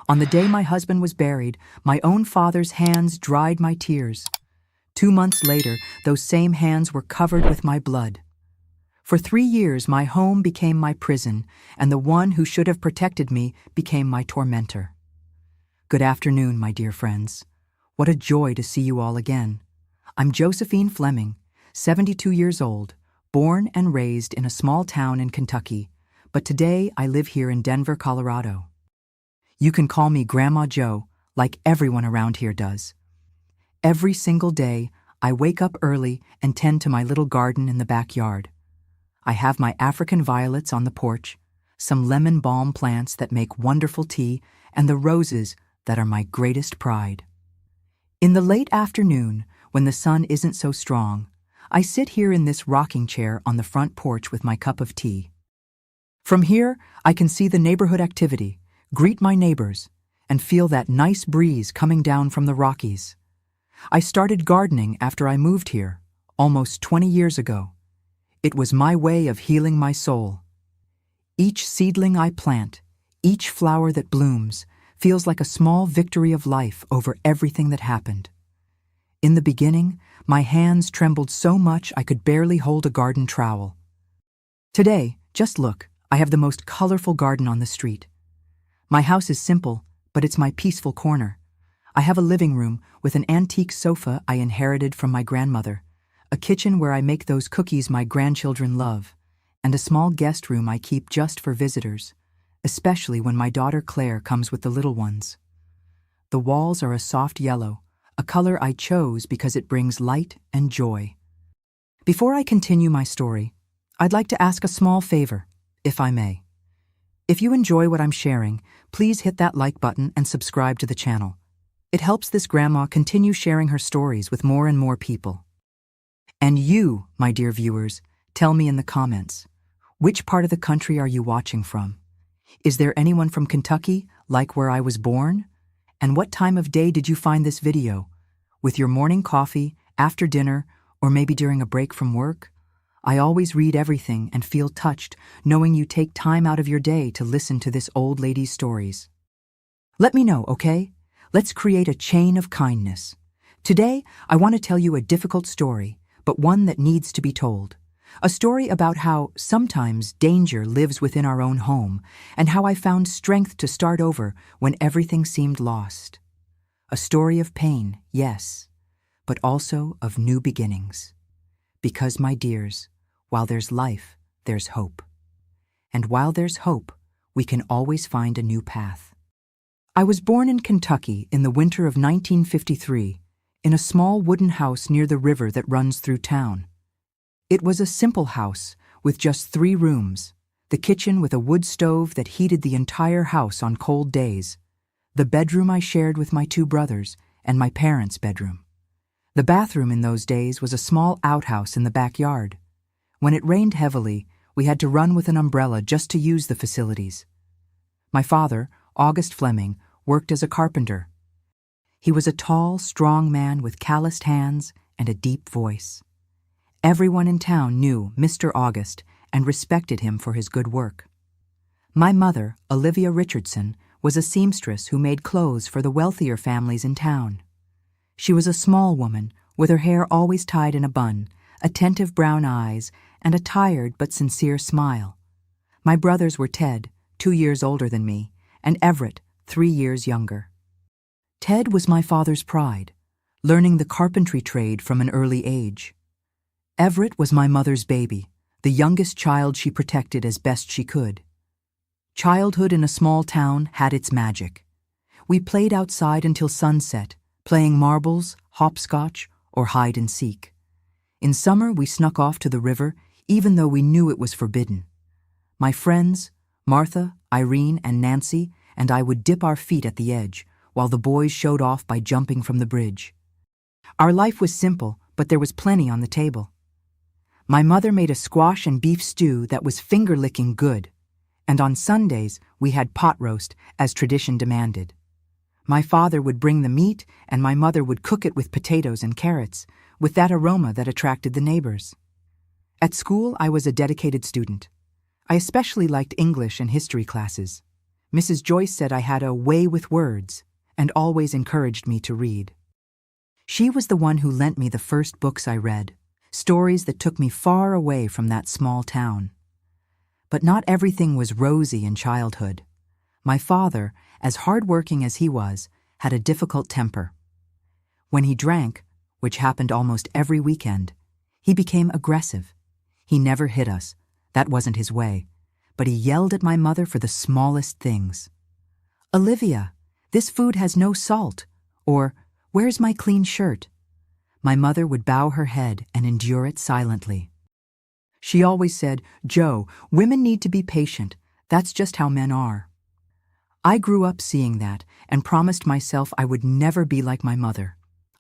On the day my husband was buried, my own father's hands dried my tears. 2 months later, those same hands were covered with my blood. For 3 years, my home became my prison, and the one who should have protected me became my tormentor. Good afternoon, my dear friends. What a joy to see you all again. I'm Josephine Fleming, 72 years old, born and raised in a small town in Kentucky, but today I live here in Denver, Colorado. You can call me Grandma Joe, like everyone around here does. Every single day, I wake up early and tend to my little garden in the backyard. I have my African violets on the porch, some lemon balm plants that make wonderful tea, and the roses that are my greatest pride. In the late afternoon, when the sun isn't so strong, I sit here in this rocking chair on the front porch with my cup of tea. From here, I can see the neighborhood activity, greet my neighbors, and feel that nice breeze coming down from the Rockies. I started gardening after I moved here, almost 20 years ago. It was my way of healing my soul. Each seedling I plant, each flower that blooms, feels like a small victory of life over everything that happened. In the beginning, my hands trembled so much I could barely hold a garden trowel. Today, just look, I have the most colorful garden on the street. My house is simple, but it's my peaceful corner. I have a living room with an antique sofa I inherited from my grandmother, a kitchen where I make those cookies my grandchildren love, and a small guest room I keep just for visitors, especially when my daughter Claire comes with the little ones. The walls are a soft yellow, a color I chose because it brings light and joy. Before I continue my story, I'd like to ask a small favor, if I may. If you enjoy what I'm sharing, please hit that like button and subscribe to the channel. It helps this grandma continue sharing her stories with more and more people. And you, my dear viewers, tell me in the comments, which part of the country are you watching from? Is there anyone from Kentucky, like where I was born? And what time of day did you find this video? With your morning coffee, after dinner, or maybe during a break from work? I always read everything and feel touched knowing you take time out of your day to listen to this old lady's stories. Let me know, okay? Let's create a chain of kindness. Today, I want to tell you a difficult story, but one that needs to be told. A story about how sometimes danger lives within our own home, and how I found strength to start over when everything seemed lost. A story of pain, yes, but also of new beginnings. Because, my dears, while there's life, there's hope. And while there's hope, we can always find a new path. I was born in Kentucky in the winter of 1953, in a small wooden house near the river that runs through town. It was a simple house with just 3 rooms, the kitchen with a wood stove that heated the entire house on cold days, the bedroom I shared with my 2 brothers, and my parents' bedroom. The bathroom in those days was a small outhouse in the backyard. When it rained heavily, we had to run with an umbrella just to use the facilities. My father, August Fleming, worked as a carpenter. He was a tall, strong man with calloused hands and a deep voice. Everyone in town knew Mr. August and respected him for his good work. My mother, Olivia Richardson, was a seamstress who made clothes for the wealthier families in town. She was a small woman with her hair always tied in a bun, attentive brown eyes, and a tired but sincere smile. My brothers were Ted, 2 years older than me, and Everett, 3 years younger. Ted was my father's pride, learning the carpentry trade from an early age. Everett was my mother's baby, the youngest child she protected as best she could. Childhood in a small town had its magic. We played outside until sunset, playing marbles, hopscotch, or hide and seek. In summer, we snuck off to the river, even though we knew it was forbidden. My friends, Martha, Irene, and Nancy, and I would dip our feet at the edge, while the boys showed off by jumping from the bridge. Our life was simple, but there was plenty on the table. My mother made a squash and beef stew that was finger-licking good, and on Sundays we had pot roast, as tradition demanded. My father would bring the meat, and my mother would cook it with potatoes and carrots, with that aroma that attracted the neighbors. At school, I was a dedicated student. I especially liked English and history classes. Mrs. Joyce said I had a way with words and always encouraged me to read. She was the one who lent me the first books I read, stories that took me far away from that small town. But not everything was rosy in childhood. My father, as hardworking as he was, had a difficult temper. When he drank, which happened almost every weekend, he became aggressive. He never hit us. That wasn't his way. But he yelled at my mother for the smallest things. "Olivia, this food has no salt," or "Where's my clean shirt?" My mother would bow her head and endure it silently. She always said, "Joe, women need to be patient. That's just how men are." I grew up seeing that and promised myself I would never be like my mother.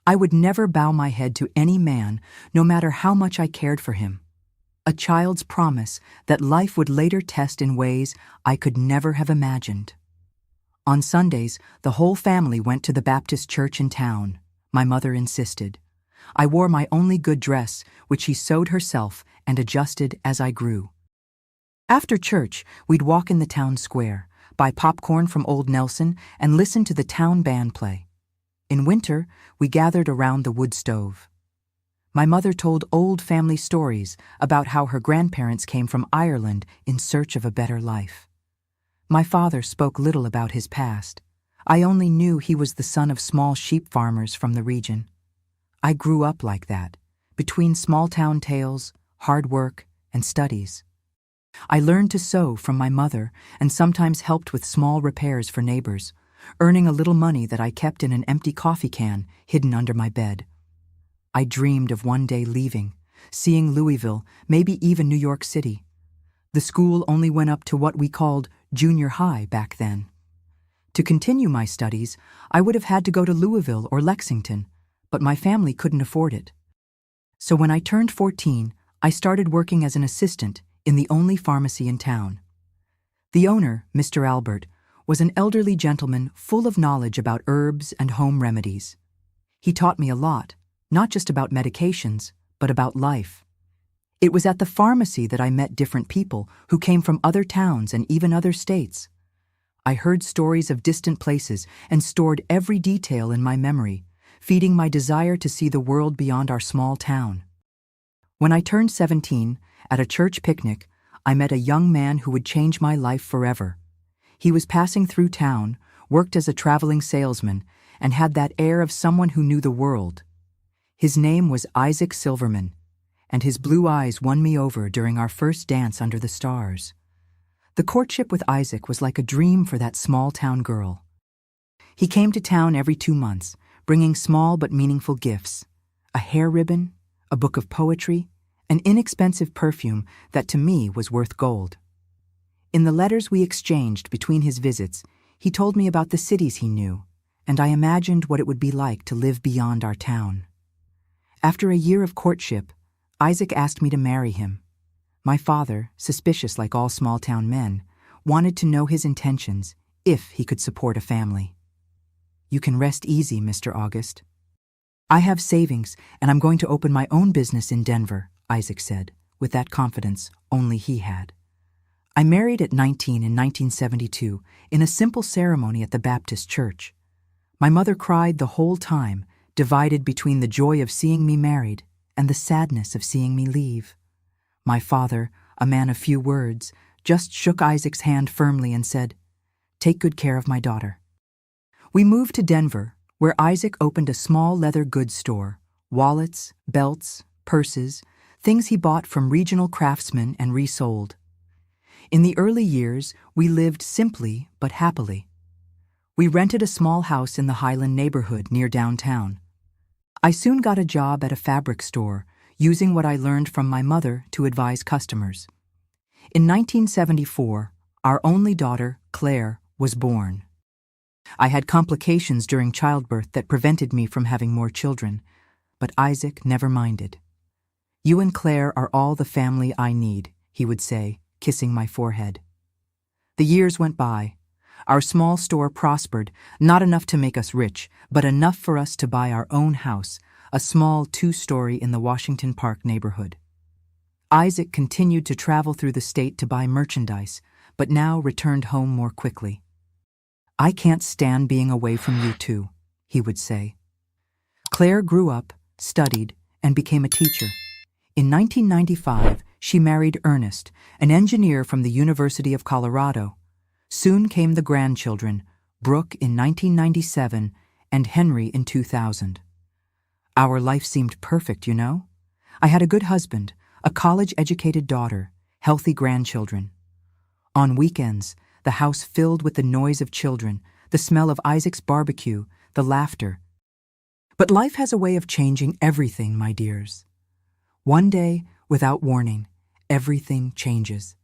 I would never bow my head to any man, no matter how much I cared for him. A child's promise that life would later test in ways I could never have imagined. On Sundays, the whole family went to the Baptist church in town. My mother insisted. I wore my only good dress, which she sewed herself and adjusted as I grew. After church, we'd walk in the town square, buy popcorn from Old Nelson, and listen to the town band play. In winter, we gathered around the wood stove. My mother told old family stories about how her grandparents came from Ireland in search of a better life. My father spoke little about his past. I only knew he was the son of small sheep farmers from the region. I grew up like that, between small-town tales, hard work, and studies. I learned to sew from my mother and sometimes helped with small repairs for neighbors, earning a little money that I kept in an empty coffee can hidden under my bed. I dreamed of one day leaving, seeing Louisville, maybe even New York City. The school only went up to what we called junior high back then. To continue my studies, I would have had to go to Louisville or Lexington, but my family couldn't afford it. So when I turned 14, I started working as an assistant in the only pharmacy in town. The owner, Mr. Albert, was an elderly gentleman full of knowledge about herbs and home remedies. He taught me a lot, not just about medications, but about life. It was at the pharmacy that I met different people who came from other towns and even other states. I heard stories of distant places and stored every detail in my memory, feeding my desire to see the world beyond our small town. When I turned 17, at a church picnic, I met a young man who would change my life forever. He was passing through town, worked as a traveling salesman, and had that air of someone who knew the world. His name was Isaac Silverman, and his blue eyes won me over during our first dance under the stars. The courtship with Isaac was like a dream for that small-town girl. He came to town every 2 months, bringing small but meaningful gifts: a hair ribbon, a book of poetry, an inexpensive perfume that to me was worth gold. In the letters we exchanged between his visits, he told me about the cities he knew, and I imagined what it would be like to live beyond our town. After a year of courtship, Isaac asked me to marry him. My father, suspicious like all small-town men, wanted to know his intentions, if he could support a family. "You can rest easy, Mr. August. I have savings, and I'm going to open my own business in Denver," Isaac said, with that confidence only he had. I married at 19 in 1972 in a simple ceremony at the Baptist church. My mother cried the whole time, divided between the joy of seeing me married and the sadness of seeing me leave. My father, a man of few words, just shook Isaac's hand firmly and said, "Take good care of my daughter." We moved to Denver, where Isaac opened a small leather goods store, wallets, belts, purses, things he bought from regional craftsmen and resold. In the early years, we lived simply but happily. We rented a small house in the Highland neighborhood near downtown. I soon got a job at a fabric store, using what I learned from my mother to advise customers. In 1974, our only daughter, Claire, was born. I had complications during childbirth that prevented me from having more children, but Isaac never minded. "You and Claire are all the family I need," he would say, kissing my forehead. The years went by. Our small store prospered, not enough to make us rich, but enough for us to buy our own house, a small 2-story in the Washington Park neighborhood. Isaac continued to travel through the state to buy merchandise, but now returned home more quickly. "I can't stand being away from you too," he would say. Claire grew up, studied, and became a teacher. In 1995, she married Ernest, an engineer from the University of Colorado. Soon came the grandchildren, Brooke in 1997 and Henry in 2000. Our life seemed perfect, you know? I had a good husband, a college-educated daughter, healthy grandchildren. On weekends, the house filled with the noise of children, the smell of Isaac's barbecue, the laughter. But life has a way of changing everything, my dears. One day, without warning, everything changes.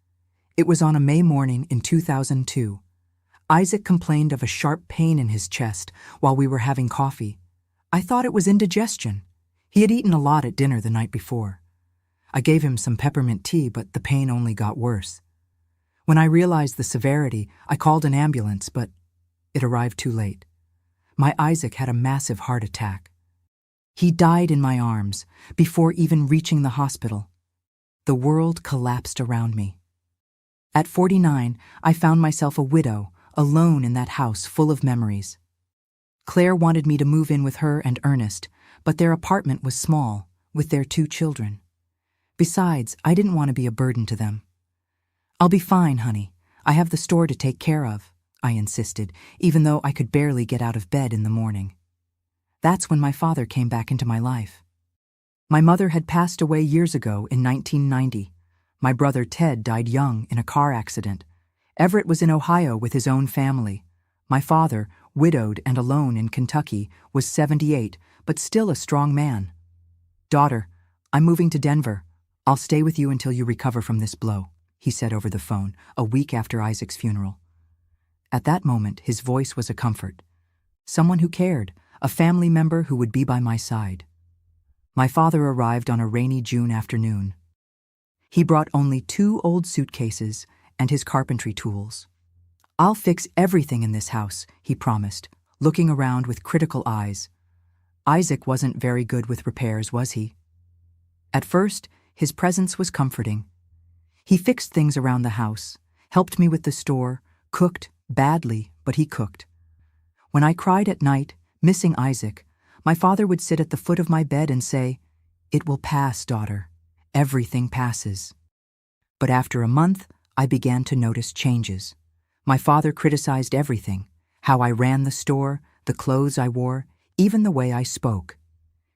It was on a May morning in 2002. Isaac complained of a sharp pain in his chest while we were having coffee. I thought it was indigestion. He had eaten a lot at dinner the night before. I gave him some peppermint tea, but the pain only got worse. When I realized the severity, I called an ambulance, but it arrived too late. My Isaac had a massive heart attack. He died in my arms before even reaching the hospital. The world collapsed around me. At 49, I found myself a widow, alone in that house full of memories. Claire wanted me to move in with her and Ernest, but their apartment was small, with their 2 children. Besides, I didn't want to be a burden to them. "I'll be fine, honey. I have the store to take care of," I insisted, even though I could barely get out of bed in the morning. That's when my father came back into my life. My mother had passed away years ago in 1990. My brother Ted died young in a car accident. Everett was in Ohio with his own family. My father, widowed and alone in Kentucky, was 78, but still a strong man. "Daughter, I'm moving to Denver. I'll stay with you until you recover from this blow," he said over the phone, a week after Isaac's funeral. At that moment, his voice was a comfort. Someone who cared, a family member who would be by my side. My father arrived on a rainy June afternoon. He brought only 2 old suitcases and his carpentry tools. "I'll fix everything in this house," he promised, looking around with critical eyes. Isaac wasn't very good with repairs, was he? At first, his presence was comforting. He fixed things around the house, helped me with the store, cooked badly, but he cooked. When I cried at night, missing Isaac, my father would sit at the foot of my bed and say, "It will pass, daughter. Everything passes." But after a month, I began to notice changes. My father criticized everything, how I ran the store, the clothes I wore, even the way I spoke.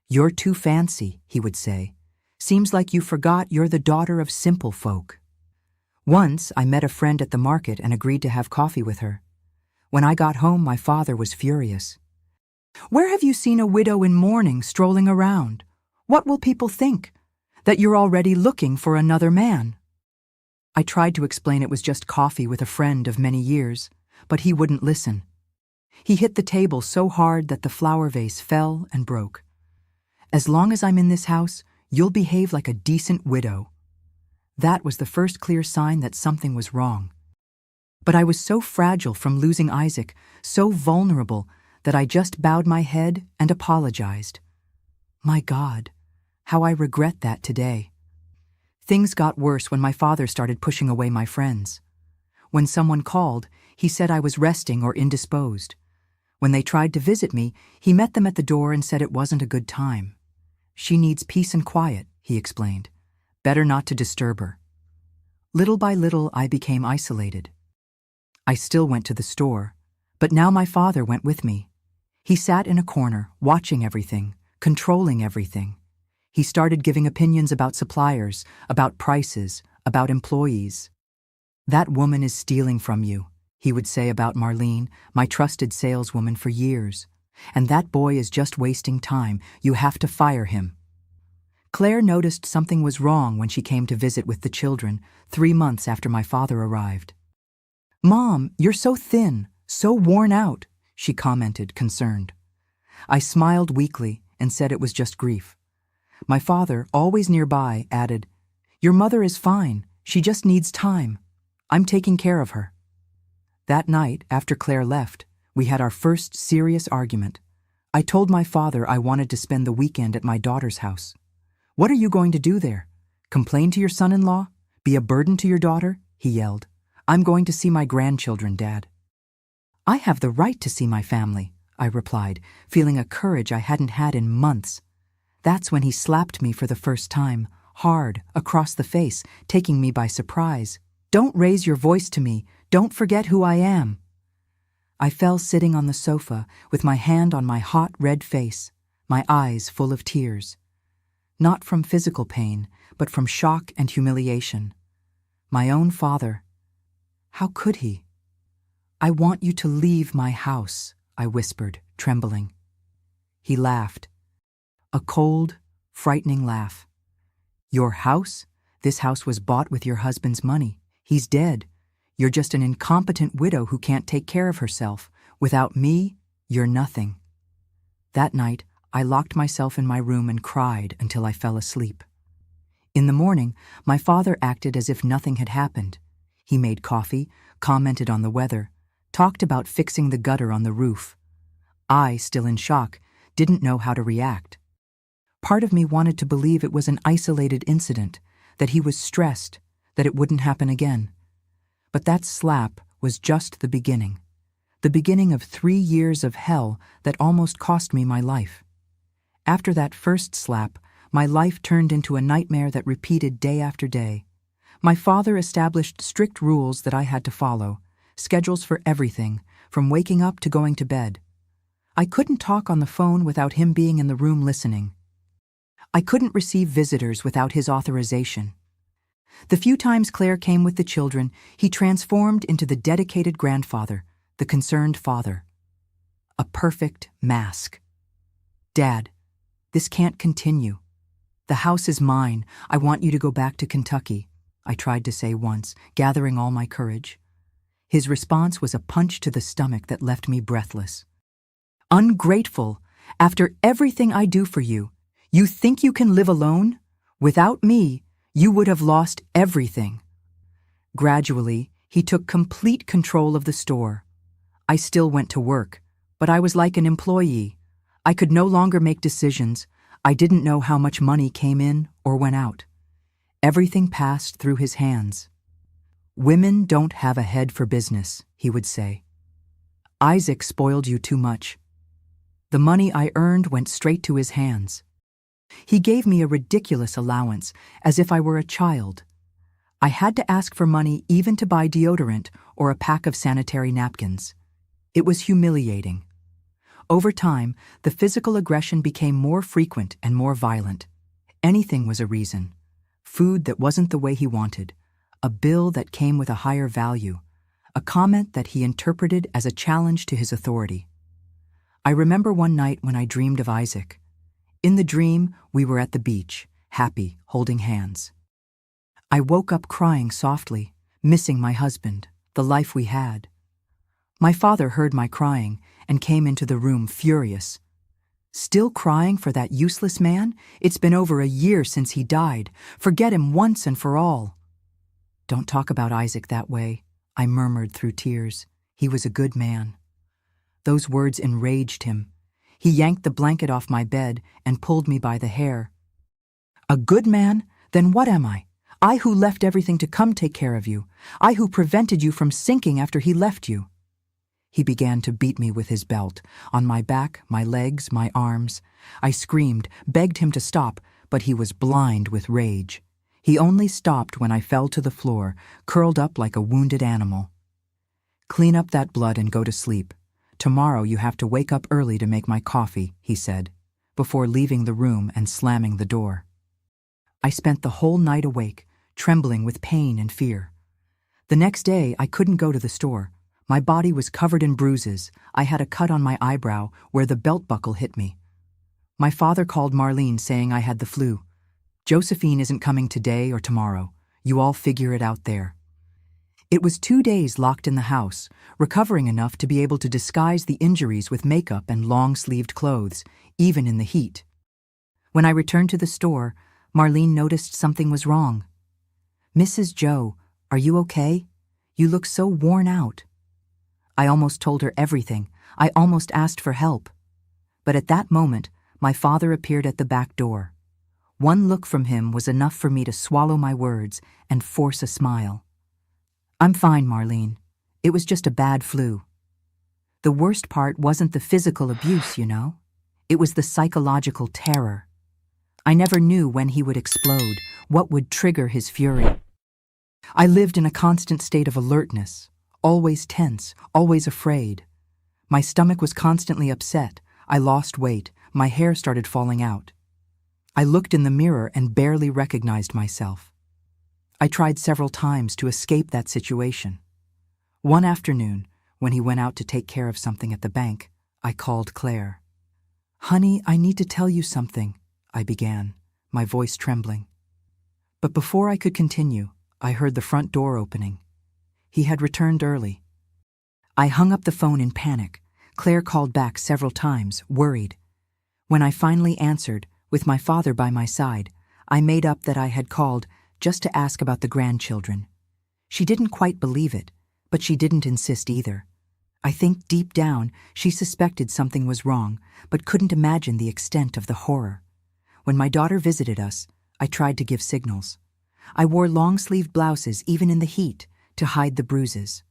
"You're too fancy," he would say. "Seems like you forgot you're the daughter of simple folk." Once, I met a friend at the market and agreed to have coffee with her. When I got home, my father was furious. "Where have you seen a widow in mourning strolling around? What will people think? That you're already looking for another man?" I tried to explain it was just coffee with a friend of many years, but he wouldn't listen. He hit the table so hard that the flower vase fell and broke. "As long as I'm in this house, you'll behave like a decent widow." That was the first clear sign that something was wrong. But I was so fragile from losing Isaac, so vulnerable, that I just bowed my head and apologized. My God, how I regret that today. Things got worse when my father started pushing away my friends. When someone called, he said I was resting or indisposed. When they tried to visit me, he met them at the door and said it wasn't a good time. "She needs peace and quiet," he explained. "Better not to disturb her." Little by little, I became isolated. I still went to the store, but now my father went with me. He sat in a corner, watching everything, controlling everything. He started giving opinions about suppliers, about prices, about employees. "That woman is stealing from you," he would say about Marlene, my trusted saleswoman for years. "And that boy is just wasting time. You have to fire him." Claire noticed something was wrong when she came to visit with the children 3 months after my father arrived. "Mom, you're so thin, so worn out," she commented, concerned. I smiled weakly and said it was just grief. My father, always nearby, added, "Your mother is fine. She just needs time. I'm taking care of her." That night, after Claire left, we had our first serious argument. I told my father I wanted to spend the weekend at my daughter's house. "What are you going to do there? Complain to your son-in-law? Be a burden to your daughter?" he yelled. "I'm going to see my grandchildren, Dad." I have the right to see my family, I replied, feeling a courage I hadn't had in months. That's when he slapped me for the first time, hard, across the face, taking me by surprise. Don't raise your voice to me. Don't forget who I am. I fell sitting on the sofa with my hand on my hot red face, my eyes full of tears. Not from physical pain, but from shock and humiliation. My own father. How could he? I want you to leave my house, I whispered, trembling. He laughed. A cold, frightening laugh. Your house? This house was bought with your husband's money. He's dead. You're just an incompetent widow who can't take care of herself. Without me, you're nothing. That night, I locked myself in my room and cried until I fell asleep. In the morning, my father acted as if nothing had happened. He made coffee, commented on the weather, talked about fixing the gutter on the roof. I, still in shock, didn't know how to react. Part of me wanted to believe it was an isolated incident, that he was stressed, that it wouldn't happen again. But that slap was just the beginning of 3 years of hell that almost cost me my life. After that first slap, my life turned into a nightmare that repeated day after day. My father established strict rules that I had to follow, schedules for everything, from waking up to going to bed. I couldn't talk on the phone without him being in the room listening. I couldn't receive visitors without his authorization. The few times Claire came with the children, he transformed into the dedicated grandfather, the concerned father. A perfect mask. Dad, this can't continue. The house is mine. I want you to go back to Kentucky, I tried to say once, gathering all my courage. His response was a punch to the stomach that left me breathless. Ungrateful! After everything I do for you, you think you can live alone? Without me, you would have lost everything. Gradually, he took complete control of the store. I still went to work, but I was like an employee. I could no longer make decisions. I didn't know how much money came in or went out. Everything passed through his hands. Women don't have a head for business, he would say. Isaac spoiled you too much. The money I earned went straight to his hands. He gave me a ridiculous allowance, as if I were a child. I had to ask for money even to buy deodorant or a pack of sanitary napkins. It was humiliating. Over time, the physical aggression became more frequent and more violent. Anything was a reason. Food that wasn't the way he wanted, a bill that came with a higher value, a comment that he interpreted as a challenge to his authority. I remember one night when I dreamed of Isaac. In the dream, we were at the beach, happy, holding hands. I woke up crying softly, missing my husband, the life we had. My father heard my crying and came into the room furious. Still crying for that useless man? It's been over a year since he died. Forget him once and for all. Don't talk about Isaac that way, I murmured through tears. He was a good man. Those words enraged him. He yanked the blanket off my bed and pulled me by the hair. A good man? Then what am I? I who left everything to come take care of you. I who prevented you from sinking after he left you. He began to beat me with his belt, on my back, my legs, my arms. I screamed, begged him to stop, but he was blind with rage. He only stopped when I fell to the floor, curled up like a wounded animal. Clean up that blood and go to sleep. Tomorrow you have to wake up early to make my coffee, he said, before leaving the room and slamming the door. I spent the whole night awake, trembling with pain and fear. The next day I couldn't go to the store. My body was covered in bruises. I had a cut on my eyebrow where the belt buckle hit me. My father called Marlene saying I had the flu. Josephine isn't coming today or tomorrow. You all figure it out there. It was 2 days locked in the house, recovering enough to be able to disguise the injuries with makeup and long-sleeved clothes, even in the heat. When I returned to the store, Marlene noticed something was wrong. Mrs. Joe, are you okay? You look so worn out. I almost told her everything. I almost asked for help. But at that moment, my father appeared at the back door. One look from him was enough for me to swallow my words and force a smile. I'm fine, Marlene. It was just a bad flu. The worst part wasn't the physical abuse, you know? It was the psychological terror. I never knew when he would explode, what would trigger his fury. I lived in a constant state of alertness, always tense, always afraid. My stomach was constantly upset. I lost weight. My hair started falling out. I looked in the mirror and barely recognized myself. I tried several times to escape that situation. One afternoon, when he went out to take care of something at the bank, I called Claire. "Honey, I need to tell you something," I began, my voice trembling. But before I could continue, I heard the front door opening. He had returned early. I hung up the phone in panic. Claire called back several times, worried. When I finally answered, with my father by my side, I made up that I had called just to ask about the grandchildren. She didn't quite believe it, but she didn't insist either. I think deep down she suspected something was wrong, but couldn't imagine the extent of the horror. When my daughter visited us, I tried to give signals. I wore long-sleeved blouses even in the heat to hide the bruises.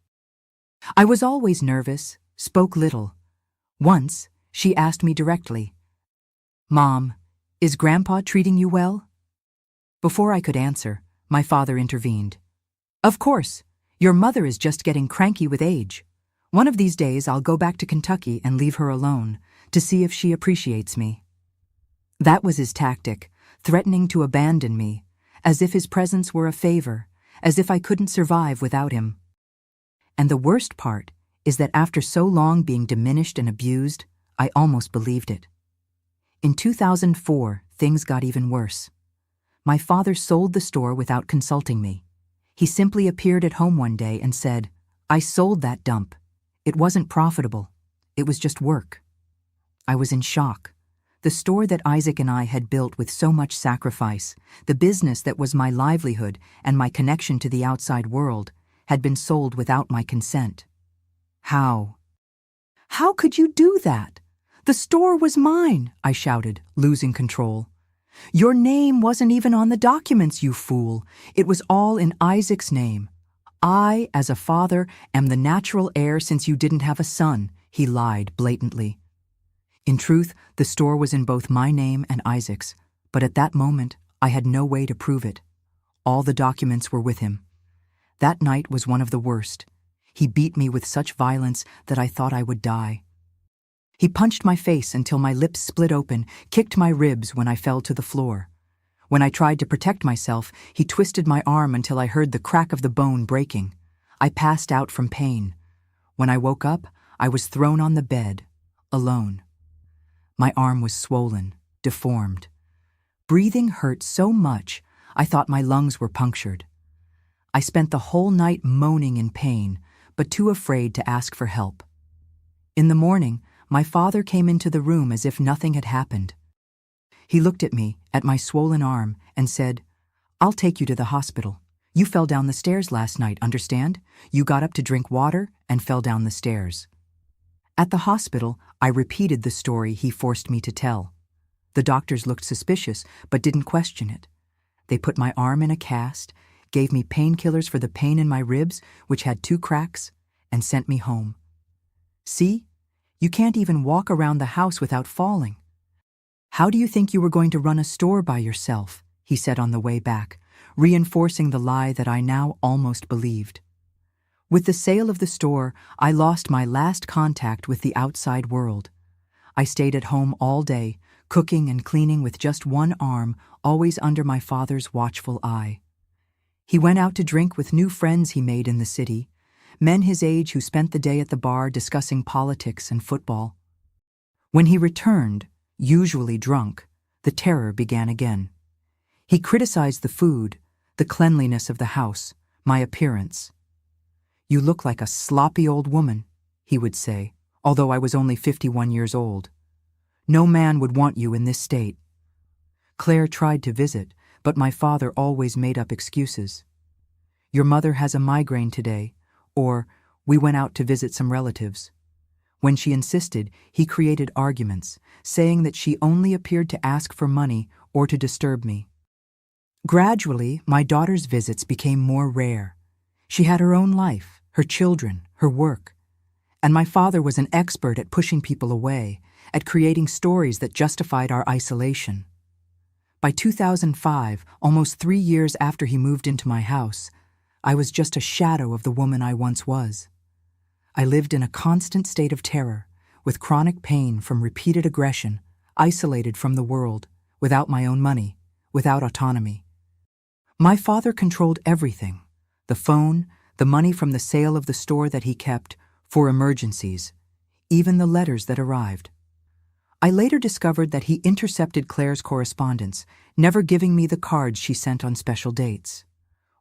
I was always nervous, spoke little. Once, she asked me directly, "Mom, is Grandpa treating you well?" Before I could answer, my father intervened. "Of course, your mother is just getting cranky with age. One of these days I'll go back to Kentucky and leave her alone to see if she appreciates me." That was his tactic, threatening to abandon me, as if his presence were a favor, as if I couldn't survive without him. And the worst part is that after so long being diminished and abused, I almost believed it. In 2004, things got even worse. My father sold the store without consulting me. He simply appeared at home one day and said, "I sold that dump. It wasn't profitable. It was just work." I was in shock. The store that Isaac and I had built with so much sacrifice, the business that was my livelihood and my connection to the outside world, had been sold without my consent. How? "How could you do that? The store was mine," I shouted, losing control. "Your name wasn't even on the documents, you fool. It was all in Isaac's name. I, as a father, am the natural heir since you didn't have a son," he lied blatantly. In truth, the store was in both my name and Isaac's, but at that moment, I had no way to prove it. All the documents were with him. That night was one of the worst. He beat me with such violence that I thought I would die. He punched my face until my lips split open, kicked my ribs when I fell to the floor. When I tried to protect myself, he twisted my arm until I heard the crack of the bone breaking. I passed out from pain. When I woke up, I was thrown on the bed, alone. My arm was swollen, deformed. Breathing hurt so much, I thought my lungs were punctured. I spent the whole night moaning in pain, but too afraid to ask for help. In the morning, my father came into the room as if nothing had happened. He looked at me, at my swollen arm, and said, "I'll take you to the hospital. You fell down the stairs last night, understand? You got up to drink water and fell down the stairs." At the hospital, I repeated the story he forced me to tell. The doctors looked suspicious, but didn't question it. They put my arm in a cast, gave me painkillers for the pain in my ribs, which had 2 cracks, and sent me home. "See? You can't even walk around the house without falling. How do you think you were going to run a store by yourself?" he said on the way back, reinforcing the lie that I now almost believed. With the sale of the store, I lost my last contact with the outside world. I stayed at home all day, cooking and cleaning with just one arm, always under my father's watchful eye. He went out to drink with new friends he made in the city, men his age who spent the day at the bar discussing politics and football. When he returned, usually drunk, the terror began again. He criticized the food, the cleanliness of the house, my appearance. "You look like a sloppy old woman," he would say, although I was only 51 years old. "No man would want you in this state." Claire tried to visit, but my father always made up excuses. "Your mother has a migraine today," or "We went out to visit some relatives." When she insisted, he created arguments, saying that she only appeared to ask for money or to disturb me. Gradually, my daughter's visits became more rare. She had her own life, her children, her work. And my father was an expert at pushing people away, at creating stories that justified our isolation. By 2005, almost 3 years after he moved into my house, I was just a shadow of the woman I once was. I lived in a constant state of terror, with chronic pain from repeated aggression, isolated from the world, without my own money, without autonomy. My father controlled everything: the phone, the money from the sale of the store that he kept, for emergencies, even the letters that arrived. I later discovered that he intercepted Claire's correspondence, never giving me the cards she sent on special dates.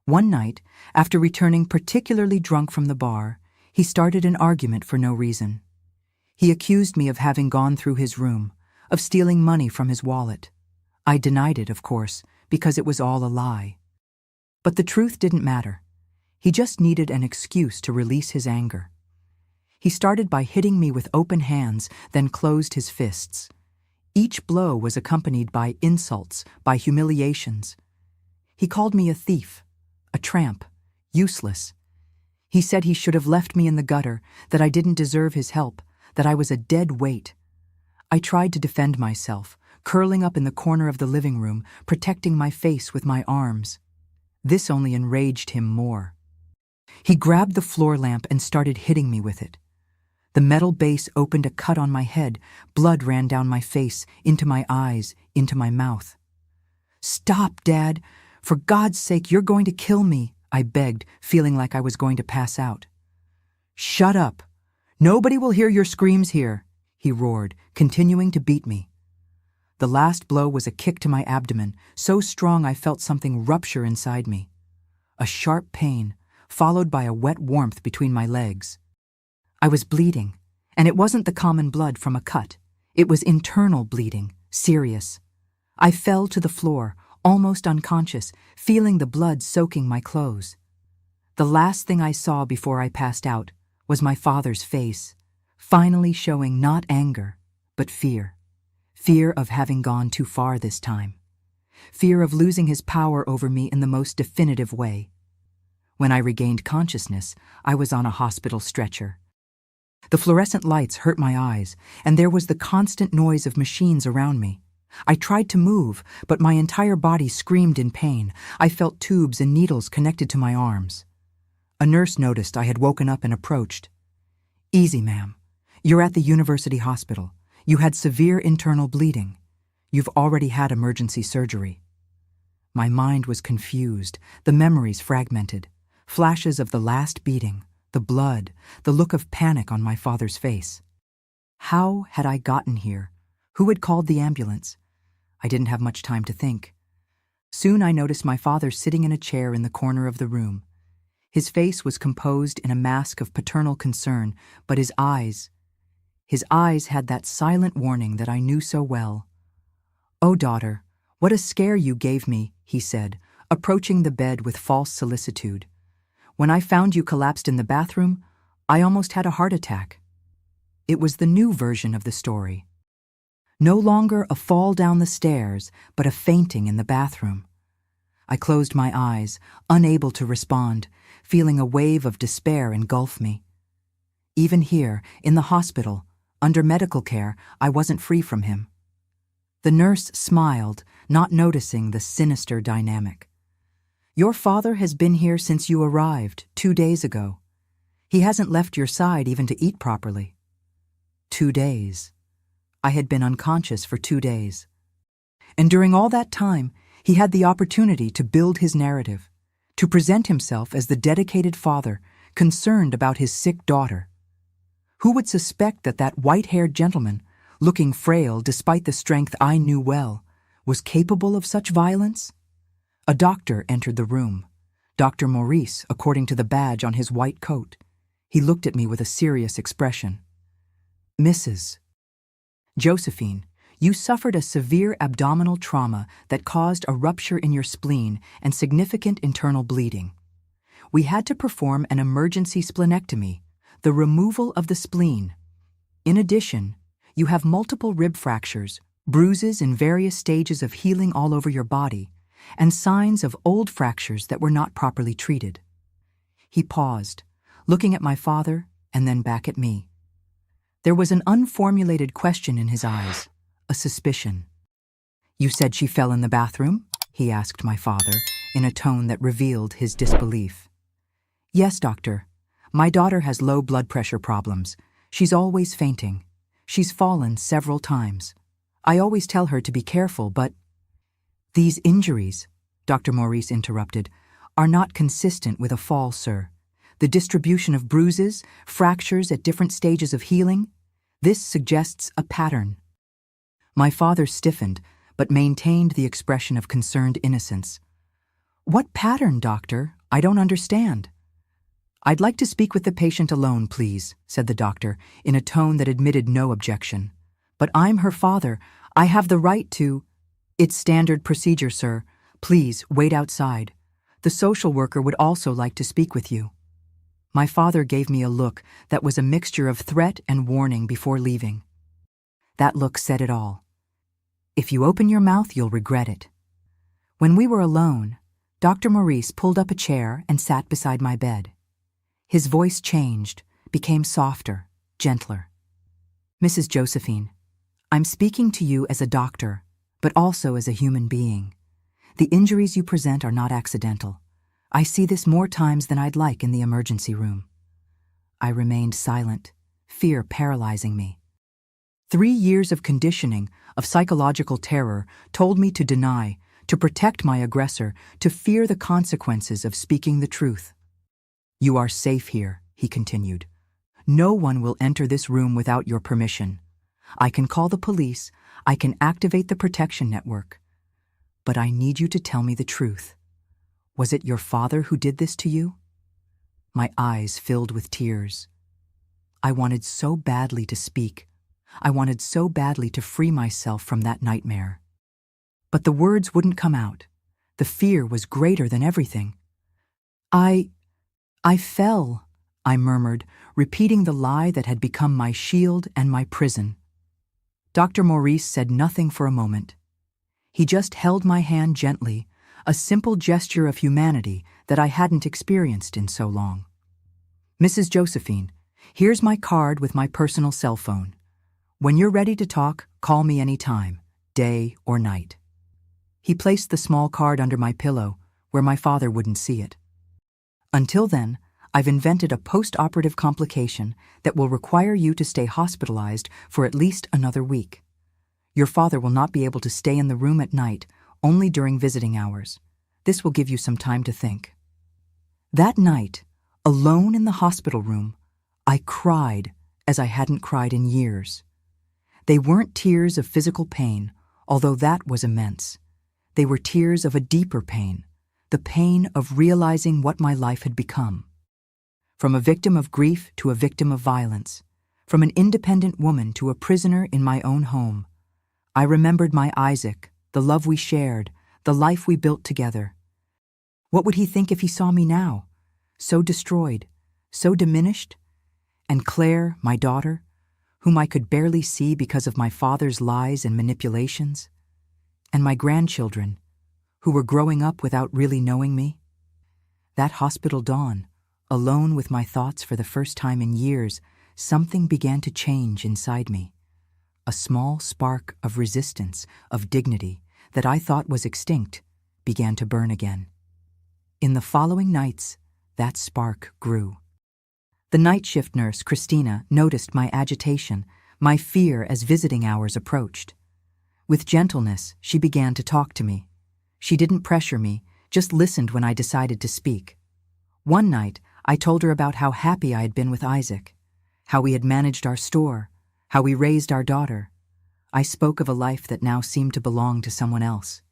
One night, after returning particularly drunk from the bar, he started an argument for no reason. He accused me of having gone through his room, of stealing money from his wallet. I denied it, of course, because it was all a lie. But the truth didn't matter. He just needed an excuse to release his anger. He started by hitting me with open hands, then closed his fists. Each blow was accompanied by insults, by humiliations. He called me a thief, a tramp, useless. He said he should have left me in the gutter, that I didn't deserve his help, that I was a dead weight. I tried to defend myself, curling up in the corner of the living room, protecting my face with my arms. This only enraged him more. He grabbed the floor lamp and started hitting me with it. The metal base opened a cut on my head. Blood ran down my face, into my eyes, into my mouth. "Stop, Dad! For God's sake, you're going to kill me," I begged, feeling like I was going to pass out. "Shut up! Nobody will hear your screams here," he roared, continuing to beat me. The last blow was a kick to my abdomen, so strong I felt something rupture inside me. A sharp pain, followed by a wet warmth between my legs. I was bleeding, and it wasn't the common blood from a cut. It was internal bleeding, serious. I fell to the floor, almost unconscious, feeling the blood soaking my clothes. The last thing I saw before I passed out was my father's face, finally showing not anger, but fear. Fear of having gone too far this time. Fear of losing his power over me in the most definitive way. When I regained consciousness, I was on a hospital stretcher. The fluorescent lights hurt my eyes, and there was the constant noise of machines around me. I tried to move, but my entire body screamed in pain. I felt tubes and needles connected to my arms. A nurse noticed I had woken up and approached. "Easy, ma'am. You're at the university hospital. You had severe internal bleeding. You've already had emergency surgery." My mind was confused, the memories fragmented. Flashes of the last beating, the blood, the look of panic on my father's face. How had I gotten here? Who had called the ambulance? I didn't have much time to think. Soon I noticed my father sitting in a chair in the corner of the room. His face was composed in a mask of paternal concern, but his eyes had that silent warning that I knew so well. "Oh, daughter, what a scare you gave me," he said, approaching the bed with false solicitude. "When I found you collapsed in the bathroom, I almost had a heart attack." It was the new version of the story. No longer a fall down the stairs, but a fainting in the bathroom. I closed my eyes, unable to respond, feeling a wave of despair engulf me. Even here, in the hospital, under medical care, I wasn't free from him. The nurse smiled, not noticing the sinister dynamic. "Your father has been here since you arrived, 2 days ago. He hasn't left your side even to eat properly." 2 days. I had been unconscious for 2 days. And during all that time, he had the opportunity to build his narrative, to present himself as the dedicated father, concerned about his sick daughter. Who would suspect that that white-haired gentleman, looking frail despite the strength I knew well, was capable of such violence? A doctor entered the room. Dr. Maurice, according to the badge on his white coat. He looked at me with a serious expression. "Mrs. Josephine, you suffered a severe abdominal trauma that caused a rupture in your spleen and significant internal bleeding. We had to perform an emergency splenectomy, the removal of the spleen. In addition, you have multiple rib fractures, bruises in various stages of healing all over your body, and signs of old fractures that were not properly treated." He paused, looking at my father and then back at me. There was an unformulated question in his eyes, a suspicion. "You said she fell in the bathroom?" he asked my father, in a tone that revealed his disbelief. "Yes, doctor. My daughter has low blood pressure problems. She's always fainting. She's fallen several times. I always tell her to be careful, but—" "These injuries," Dr. Maurice interrupted, "are not consistent with a fall, sir. The distribution of bruises, fractures at different stages of healing, this suggests a pattern." My father stiffened, but maintained the expression of concerned innocence. "What pattern, doctor? I don't understand." "I'd like to speak with the patient alone, please," said the doctor, in a tone that admitted no objection. "But I'm her father. I have the right to—" "It's standard procedure, sir. Please wait outside. The social worker would also like to speak with you." My father gave me a look that was a mixture of threat and warning before leaving. That look said it all. "If you open your mouth, you'll regret it." When we were alone, Dr. Maurice pulled up a chair and sat beside my bed. His voice changed, became softer, gentler. "Mrs. Josephine, I'm speaking to you as a doctor, but also as a human being. The injuries you present are not accidental. I see this more times than I'd like in the emergency room." I remained silent, fear paralyzing me. 3 years of conditioning, of psychological terror, told me to deny, to protect my aggressor, to fear the consequences of speaking the truth. "You are safe here," he continued. "No one will enter this room without your permission. I can call the police, I can activate the protection network. But I need you to tell me the truth. Was it your father who did this to you?" My eyes filled with tears. I wanted so badly to speak. I wanted so badly to free myself from that nightmare. But the words wouldn't come out. The fear was greater than everything. I fell," I murmured, repeating the lie that had become my shield and my prison. Dr. Maurice said nothing for a moment. He just held my hand gently, a simple gesture of humanity that I hadn't experienced in so long. "Mrs. Josephine, here's my card with my personal cell phone. When you're ready to talk, call me any time, day or night." He placed the small card under my pillow, where my father wouldn't see it. "Until then, I've invented a post-operative complication that will require you to stay hospitalized for at least another week. Your father will not be able to stay in the room at night, only during visiting hours. This will give you some time to think." That night, alone in the hospital room, I cried as I hadn't cried in years. They weren't tears of physical pain, although that was immense. They were tears of a deeper pain, the pain of realizing what my life had become. From a victim of grief to a victim of violence, from an independent woman to a prisoner in my own home. I remembered my Isaac, the love we shared, the life we built together. What would he think if he saw me now, so destroyed, so diminished? And Claire, my daughter, whom I could barely see because of my father's lies and manipulations? And my grandchildren, who were growing up without really knowing me? That hospital dawn, alone with my thoughts for the first time in years, something began to change inside me. A small spark of resistance, of dignity, that I thought was extinct, began to burn again. In the following nights, that spark grew. The night shift nurse, Christina, noticed my agitation, my fear as visiting hours approached. With gentleness, she began to talk to me. She didn't pressure me, just listened when I decided to speak. One night, I told her about how happy I had been with Isaac, how we had managed our store, how we raised our daughter. I spoke of a life that now seemed to belong to someone else.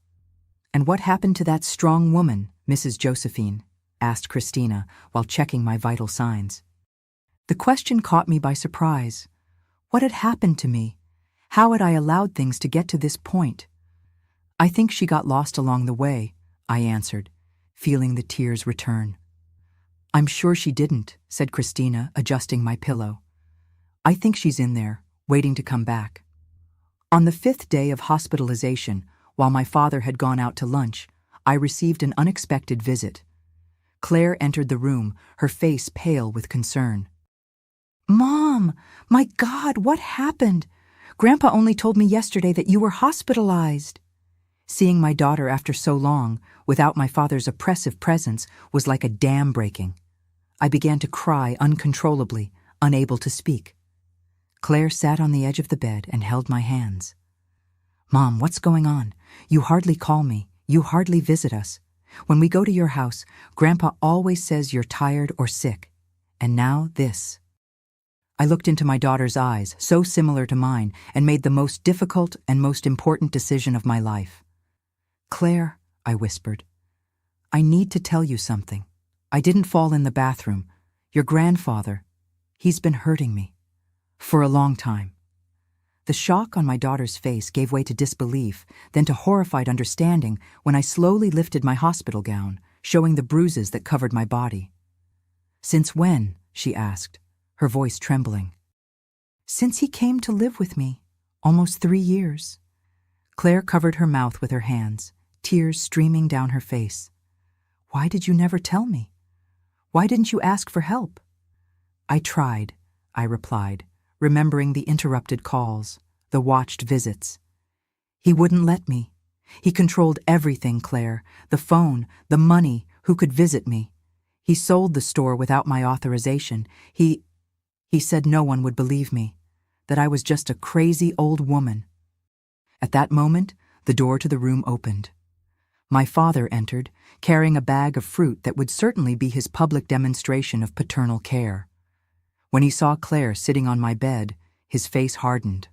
"And what happened to that strong woman, Mrs. Josephine?" asked Christina while checking my vital signs. The question caught me by surprise. What had happened to me? How had I allowed things to get to this point? "I think she got lost along the way," I answered, feeling the tears return. "I'm sure she didn't," said Christina, adjusting my pillow. "I think she's in there, waiting to come back." On the 5th day of hospitalization, while my father had gone out to lunch, I received an unexpected visit. Claire entered the room, her face pale with concern. Mom, my God, what happened? Grandpa only told me yesterday that you were hospitalized. Seeing my daughter after so long, without my father's oppressive presence, was like a dam breaking. I began to cry uncontrollably, unable to speak. Claire sat on the edge of the bed and held my hands. Mom, what's going on? You hardly call me. You hardly visit us. When we go to your house, Grandpa always says you're tired or sick. And now this. I looked into my daughter's eyes, so similar to mine, and made the most difficult and most important decision of my life. Claire, I whispered, I need to tell you something. I didn't fall in the bathroom. Your grandfather, he's been hurting me. For a long time. The shock on my daughter's face gave way to disbelief, then to horrified understanding when I slowly lifted my hospital gown, showing the bruises that covered my body. Since when? She asked, her voice trembling. Since he came to live with me, almost 3 years. Claire covered her mouth with her hands, tears streaming down her face. Why did you never tell me? Why didn't you ask for help? I tried, I replied, remembering the interrupted calls, the watched visits. He wouldn't let me. He controlled everything, Claire, the phone, the money, who could visit me. He sold the store without my authorization. He said no one would believe me, that I was just a crazy old woman. At that moment, the door to the room opened. My father entered, carrying a bag of fruit that would certainly be his public demonstration of paternal care. When he saw Claire sitting on my bed, his face hardened.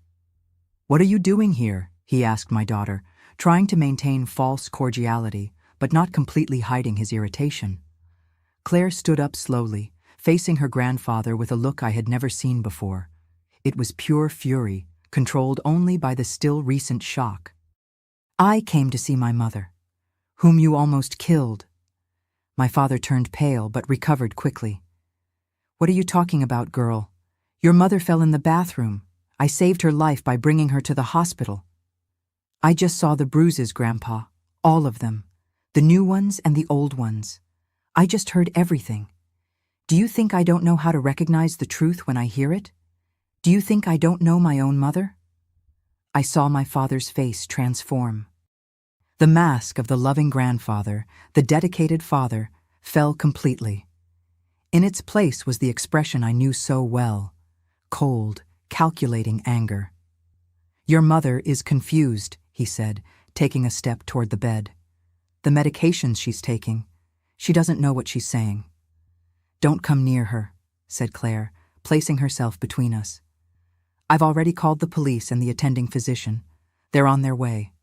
What are you doing here? He asked my daughter, trying to maintain false cordiality, but not completely hiding his irritation. Claire stood up slowly, facing her grandfather with a look I had never seen before. It was pure fury, controlled only by the still recent shock. I came to see my mother, whom you almost killed. My father turned pale but recovered quickly. What are you talking about, girl? Your mother fell in the bathroom. I saved her life by bringing her to the hospital. I just saw the bruises, Grandpa. All of them. The new ones and the old ones. I just heard everything. Do you think I don't know how to recognize the truth when I hear it? Do you think I don't know my own mother? I saw my father's face transform. The mask of the loving grandfather, the dedicated father, fell completely. In its place was the expression I knew so well, cold, calculating anger. Your mother is confused, he said, taking a step toward the bed. The medications she's taking, she doesn't know what she's saying. Don't come near her, said Claire, placing herself between us. I've already called the police and the attending physician. They're on their way.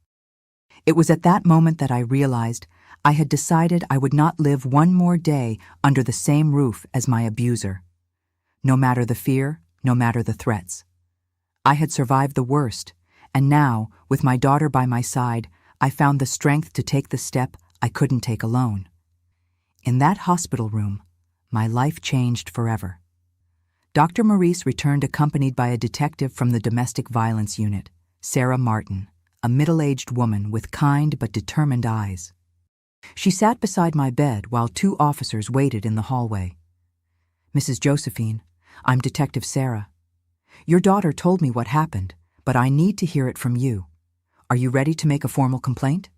It was at that moment that I realized I had decided I would not live one more day under the same roof as my abuser. No matter the fear, no matter the threats. I had survived the worst, and now, with my daughter by my side, I found the strength to take the step I couldn't take alone. In that hospital room, my life changed forever. Dr. Maurice returned accompanied by a detective from the domestic violence unit, Sarah Martin, a middle-aged woman with kind but determined eyes. She sat beside my bed while 2 officers waited in the hallway. Mrs. Josephine, I'm Detective Sarah. Your daughter told me what happened, but I need to hear it from you. Are you ready to make a formal complaint?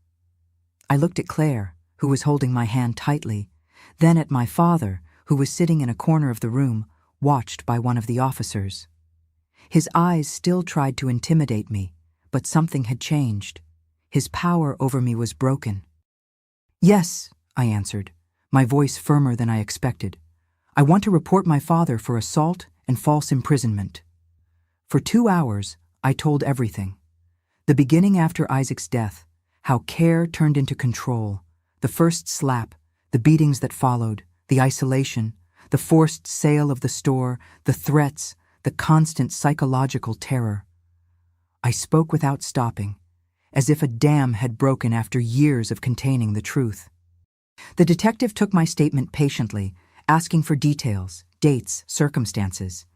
I looked at Claire, who was holding my hand tightly, then at my father, who was sitting in a corner of the room, watched by one of the officers. His eyes still tried to intimidate me, but something had changed. His power over me was broken. Yes, I answered, my voice firmer than I expected. I want to report my father for assault and false imprisonment. For 2 hours, I told everything. The beginning after Isaac's death, how care turned into control, the first slap, the beatings that followed, the isolation, the forced sale of the store, the threats, the constant psychological terror. I spoke without stopping, as if a dam had broken after years of containing the truth. The detective took my statement patiently, asking for details, dates, circumstances.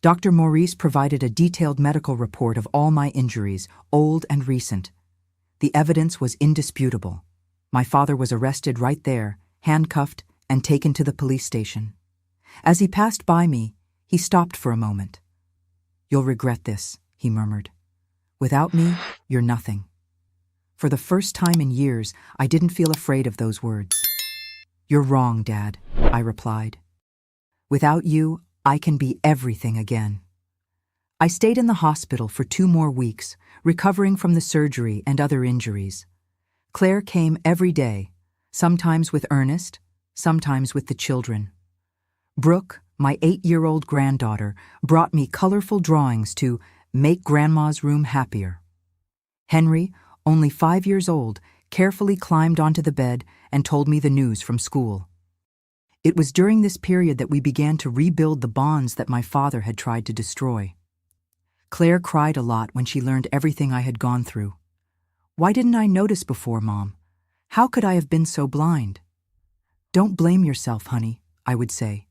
Dr. Maurice provided a detailed medical report of all my injuries, old and recent. The evidence was indisputable. My father was arrested right there, handcuffed, and taken to the police station. As he passed by me, He stopped for a moment. "You'll regret this," he murmured. "Without me, you're nothing." For the first time in years, I didn't feel afraid of those words. "You're wrong, Dad," I replied. "Without you, I can be everything again." I stayed in the hospital for 2 more weeks, recovering from the surgery and other injuries. Claire came every day, sometimes with Ernest, sometimes with the children. Brooke, my 8-year-old granddaughter, brought me colorful drawings to make Grandma's room happier. Henry, only 5 years old, carefully climbed onto the bed and told me the news from school. It was during this period that we began to rebuild the bonds that my father had tried to destroy. Claire cried a lot when she learned everything I had gone through. "Why didn't I notice before, Mom? How could I have been so blind?" "Don't blame yourself, honey," I would say.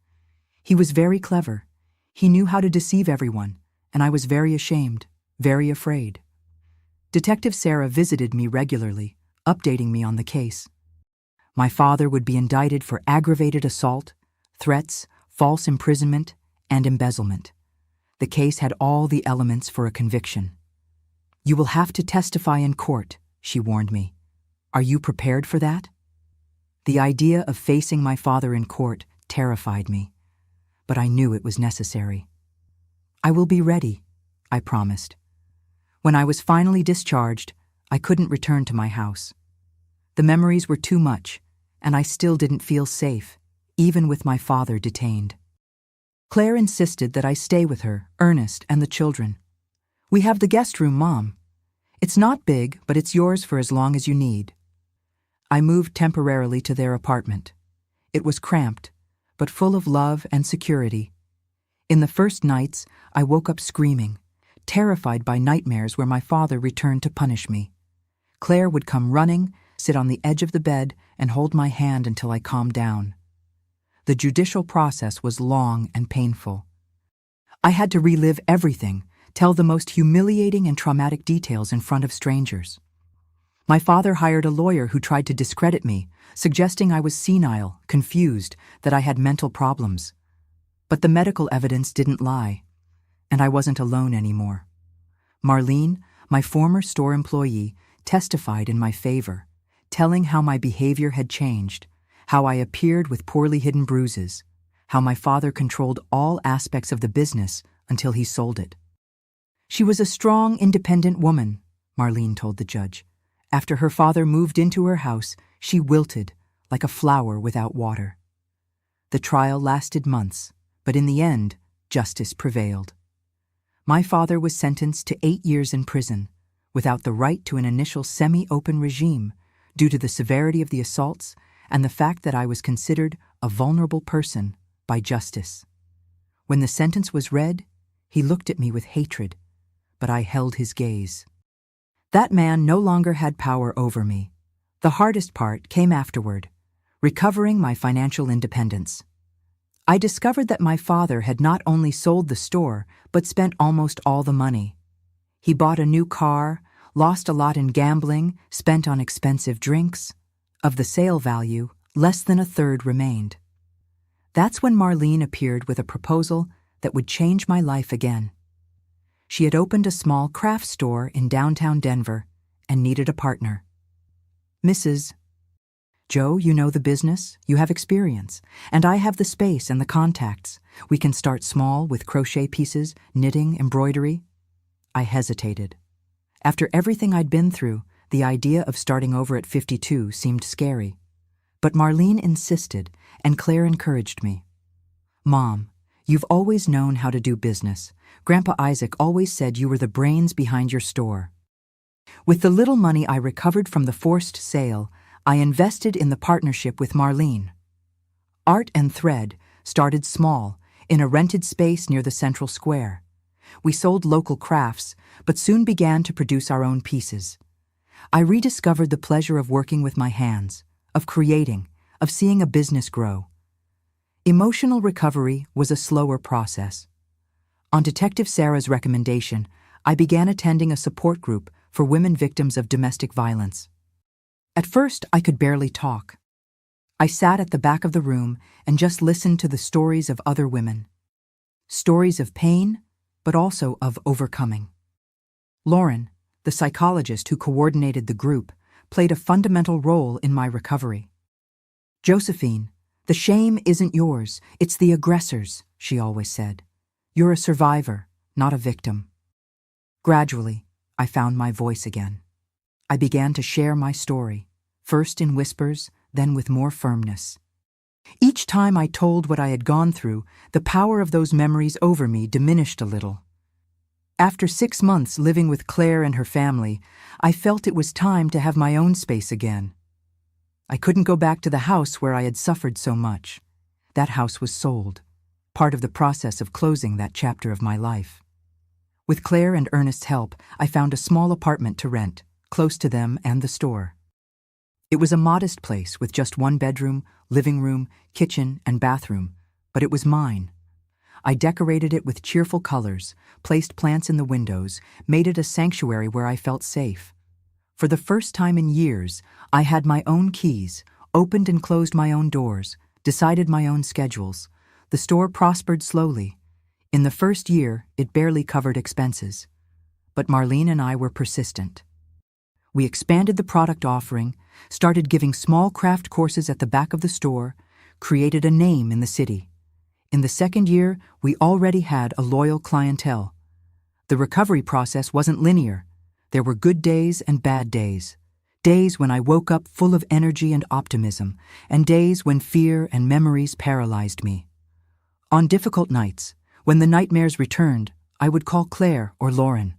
"He was very clever. He knew how to deceive everyone, and I was very ashamed, very afraid." Detective Sarah visited me regularly, updating me on the case. My father would be indicted for aggravated assault, threats, false imprisonment, and embezzlement. The case had all the elements for a conviction. "You will have to testify in court," she warned me. "Are you prepared for that?" The idea of facing my father in court terrified me, but I knew it was necessary. "I will be ready," I promised. When I was finally discharged, I couldn't return to my house. The memories were too much, and I still didn't feel safe, even with my father detained. Claire insisted that I stay with her, Ernest, and the children. "We have the guest room, Mom. It's not big, but it's yours for as long as you need." I moved temporarily to their apartment. It was cramped, but full of love and security. In the first nights, I woke up screaming, terrified by nightmares where my father returned to punish me. Claire would come running, sit on the edge of the bed, and hold my hand until I calmed down. The judicial process was long and painful. I had to relive everything, tell the most humiliating and traumatic details in front of strangers. My father hired a lawyer who tried to discredit me, suggesting I was senile, confused, that I had mental problems. But the medical evidence didn't lie, and I wasn't alone anymore. Marlene, my former store employee, testified in my favor, telling how my behavior had changed, how I appeared with poorly hidden bruises, how my father controlled all aspects of the business until he sold it. She was a strong, independent woman, Marlene told the judge. After her father moved into her house, she wilted like a flower without water. The trial lasted months, but in the end, justice prevailed. My father was sentenced to 8 years in prison, without the right to an initial semi-open regime, due to the severity of the assaults and the fact that I was considered a vulnerable person by justice. When the sentence was read, he looked at me with hatred, but I held his gaze. That man no longer had power over me. The hardest part came afterward, recovering my financial independence. I discovered that my father had not only sold the store, but spent almost all the money. He bought a new car, lost a lot in gambling, spent on expensive drinks. Of the sale value, less than a third remained. That's when Marlene appeared with a proposal that would change my life again. She had opened a small craft store in downtown Denver and needed a partner. "Mrs. Joe, you know the business, you have experience, and I have the space and the contacts. We can start small with crochet pieces, knitting, embroidery." I hesitated. After everything I'd been through, the idea of starting over at 52 seemed scary. But Marlene insisted, and Claire encouraged me. "Mom, you've always known how to do business. Grandpa Isaac always said you were the brains behind your store." With the little money I recovered from the forced sale, I invested in the partnership with Marlene. Art and Thread started small, in a rented space near the central square. We sold local crafts, but soon began to produce our own pieces. I rediscovered the pleasure of working with my hands, of creating, of seeing a business grow. Emotional recovery was a slower process. On Detective Sarah's recommendation, I began attending a support group for women victims of domestic violence. At first, I could barely talk. I sat at the back of the room and just listened to the stories of other women. Stories of pain, but also of overcoming. Lauren, the psychologist who coordinated the group, played a fundamental role in my recovery. Josephine, the shame isn't yours, it's the aggressor's, she always said. You're a survivor, not a victim. Gradually, I found my voice again. I began to share my story, first in whispers, then with more firmness. Each time I told what I had gone through, the power of those memories over me diminished a little. After 6 months living with Claire and her family, I felt it was time to have my own space again. I couldn't go back to the house where I had suffered so much. That house was sold, part of the process of closing that chapter of my life. With Claire and Ernest's help, I found a small apartment to rent, close to them and the store. It was a modest place with just 1 bedroom, living room, kitchen, and bathroom, but it was mine. I decorated it with cheerful colors, placed plants in the windows, made it a sanctuary where I felt safe. For the first time in years, I had my own keys, opened and closed my own doors, decided my own schedules. The store prospered slowly. In the first year, it barely covered expenses. But Marlene and I were persistent. We expanded the product offering, started giving small craft courses at the back of the store, created a name in the city. In the second year, we already had a loyal clientele. The recovery process wasn't linear. There were good days and bad days. Days when I woke up full of energy and optimism, and days when fear and memories paralyzed me. On difficult nights, when the nightmares returned, I would call Claire or Lauren.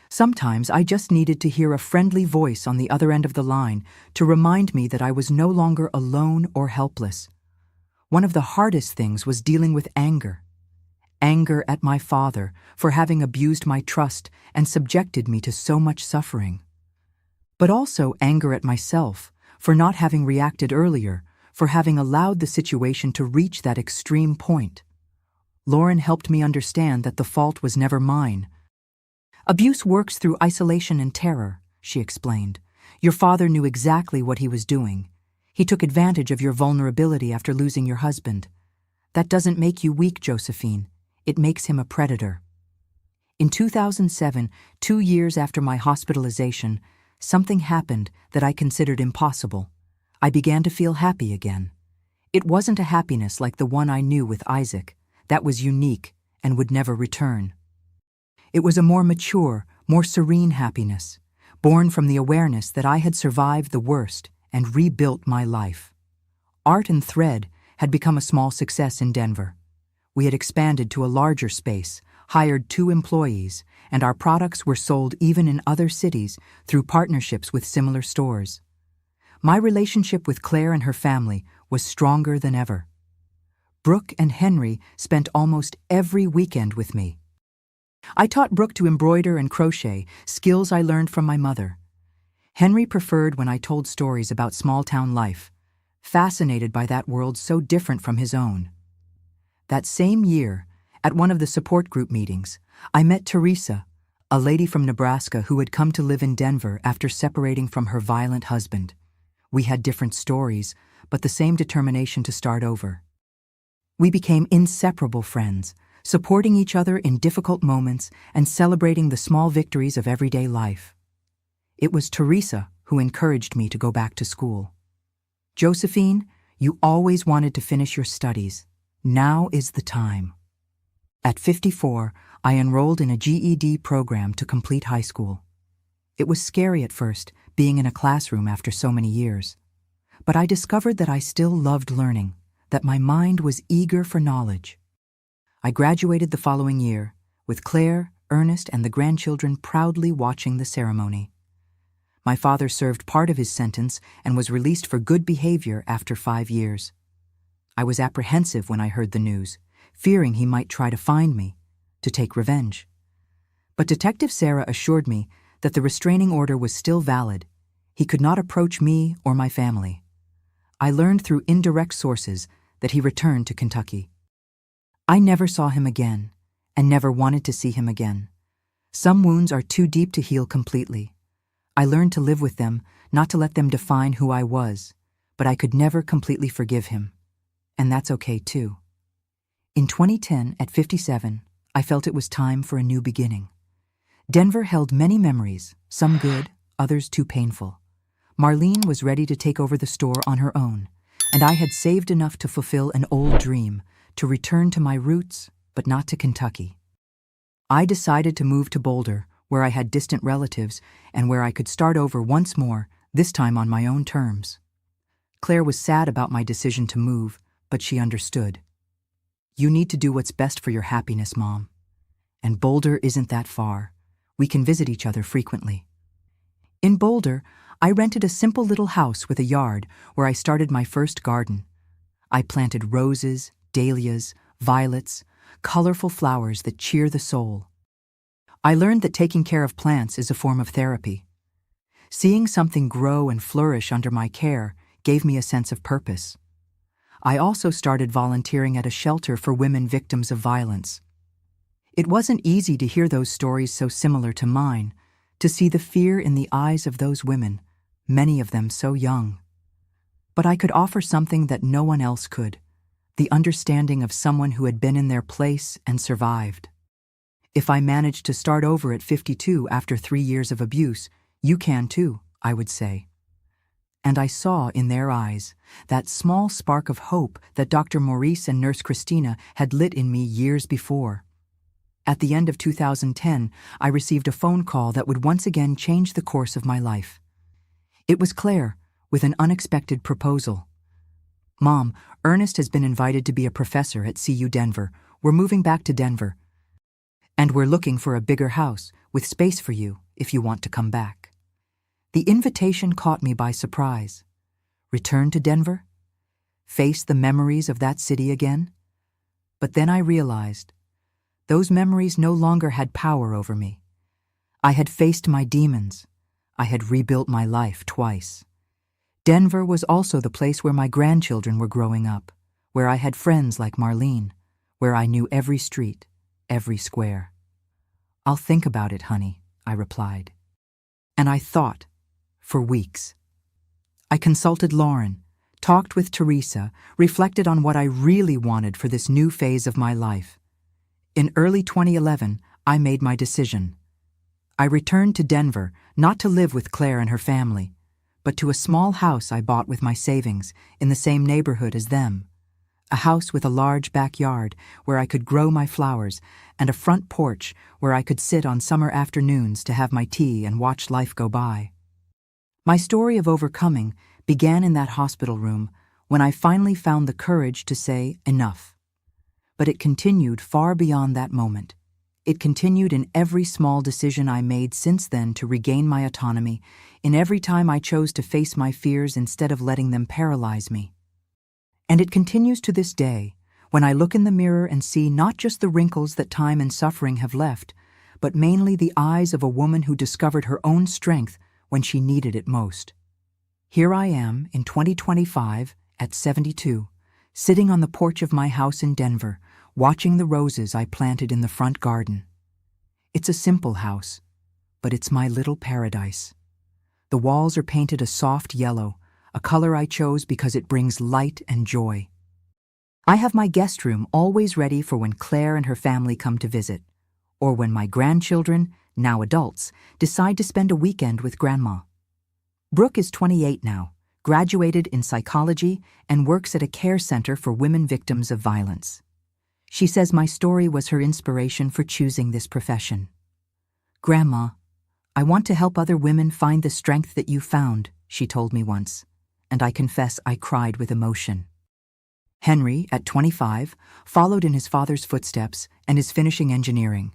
Sometimes I just needed to hear a friendly voice on the other end of the line to remind me that I was no longer alone or helpless. One of the hardest things was dealing with anger. Anger at my father for having abused my trust and subjected me to so much suffering. But also anger at myself for not having reacted earlier, for having allowed the situation to reach that extreme point. Lauren helped me understand that the fault was never mine. Abuse works through isolation and terror, she explained. Your father knew exactly what he was doing. He took advantage of your vulnerability after losing your husband. That doesn't make you weak, Josephine. It makes him a predator. In 2007, 2 years after my hospitalization, something happened that I considered impossible. I began to feel happy again. It wasn't a happiness like the one I knew with Isaac. That was unique and would never return. It was a more mature, more serene happiness, born from the awareness that I had survived the worst and rebuilt my life. Art and Thread had become a small success in Denver. We had expanded to a larger space, hired 2 employees, and our products were sold even in other cities through partnerships with similar stores. My relationship with Claire and her family was stronger than ever. Brooke and Henry spent almost every weekend with me. I taught Brooke to embroider and crochet, skills I learned from my mother. Henry preferred when I told stories about small-town life, fascinated by that world so different from his own. That same year, at one of the support group meetings, I met Teresa, a lady from Nebraska who had come to live in Denver after separating from her violent husband. We had different stories, but the same determination to start over. We became inseparable friends, supporting each other in difficult moments and celebrating the small victories of everyday life. It was Teresa who encouraged me to go back to school. Josephine, you always wanted to finish your studies. Now is the time. At 54, I enrolled in a GED program to complete high school. It was scary at first, being in a classroom after so many years. But I discovered that I still loved learning, that my mind was eager for knowledge. I graduated the following year, with Claire, Ernest, and the grandchildren proudly watching the ceremony. My father served part of his sentence and was released for good behavior after 5 years. I was apprehensive when I heard the news, fearing he might try to find me, to take revenge. But Detective Sarah assured me that the restraining order was still valid. He could not approach me or my family. I learned through indirect sources that he returned to Kentucky. I never saw him again, and never wanted to see him again. Some wounds are too deep to heal completely. I learned to live with them, not to let them define who I was, but I could never completely forgive him. And that's okay too. In 2010, at 57, I felt it was time for a new beginning. Denver held many memories, some good, others too painful. Marlene was ready to take over the store on her own, and I had saved enough to fulfill an old dream, to return to my roots, but not to Kentucky. I decided to move to Boulder, where I had distant relatives and where I could start over once more, this time on my own terms. Claire was sad about my decision to move, but she understood. "You need to do what's best for your happiness, Mom. And Boulder isn't that far. We can visit each other frequently." In Boulder, I rented a simple little house with a yard where I started my first garden. I planted roses, dahlias, violets, colorful flowers that cheer the soul. I learned that taking care of plants is a form of therapy. Seeing something grow and flourish under my care gave me a sense of purpose. I also started volunteering at a shelter for women victims of violence. It wasn't easy to hear those stories so similar to mine, to see the fear in the eyes of those women, many of them so young. But I could offer something that no one else could, the understanding of someone who had been in their place and survived. If I managed to start over at 52 after 3 years of abuse, you can too, I would say. And I saw in their eyes that small spark of hope that Dr. Maurice and Nurse Christina had lit in me years before. At the end of 2010, I received a phone call that would once again change the course of my life. It was Claire, with an unexpected proposal. "Mom, Ernest has been invited to be a professor at CU Denver. We're moving back to Denver. And we're looking for a bigger house with space for you if you want to come back." The invitation caught me by surprise. Return to Denver? Face the memories of that city again? But then I realized those memories no longer had power over me. I had faced my demons. I had rebuilt my life twice. Denver was also the place where my grandchildren were growing up, where I had friends like Marlene, where I knew every street, every square. "I'll think about it, honey," I replied. And I thought, for weeks. I consulted Lauren, talked with Teresa, reflected on what I really wanted for this new phase of my life. In early 2011, I made my decision. I returned to Denver, not to live with Claire and her family, but to a small house I bought with my savings in the same neighborhood as them. A house with a large backyard where I could grow my flowers and a front porch where I could sit on summer afternoons to have my tea and watch life go by. My story of overcoming began in that hospital room when I finally found the courage to say enough. But it continued far beyond that moment. It continued in every small decision I made since then to regain my autonomy, in every time I chose to face my fears instead of letting them paralyze me. And it continues to this day, when I look in the mirror and see not just the wrinkles that time and suffering have left, but mainly the eyes of a woman who discovered her own strength when she needed it most. Here I am in 2025 at 72, sitting on the porch of my house in Denver, watching the roses I planted in the front garden. It's a simple house, but it's my little paradise. The walls are painted a soft yellow, a color I chose because it brings light and joy. I have my guest room always ready for when Claire and her family come to visit, or when my grandchildren, now adults, decide to spend a weekend with Grandma. Brooke is 28 now, graduated in psychology, and works at a care center for women victims of violence. She says my story was her inspiration for choosing this profession. "Grandma, I want to help other women find the strength that you found," she told me once, and I confess I cried with emotion. Henry, at 25, followed in his father's footsteps and is finishing engineering.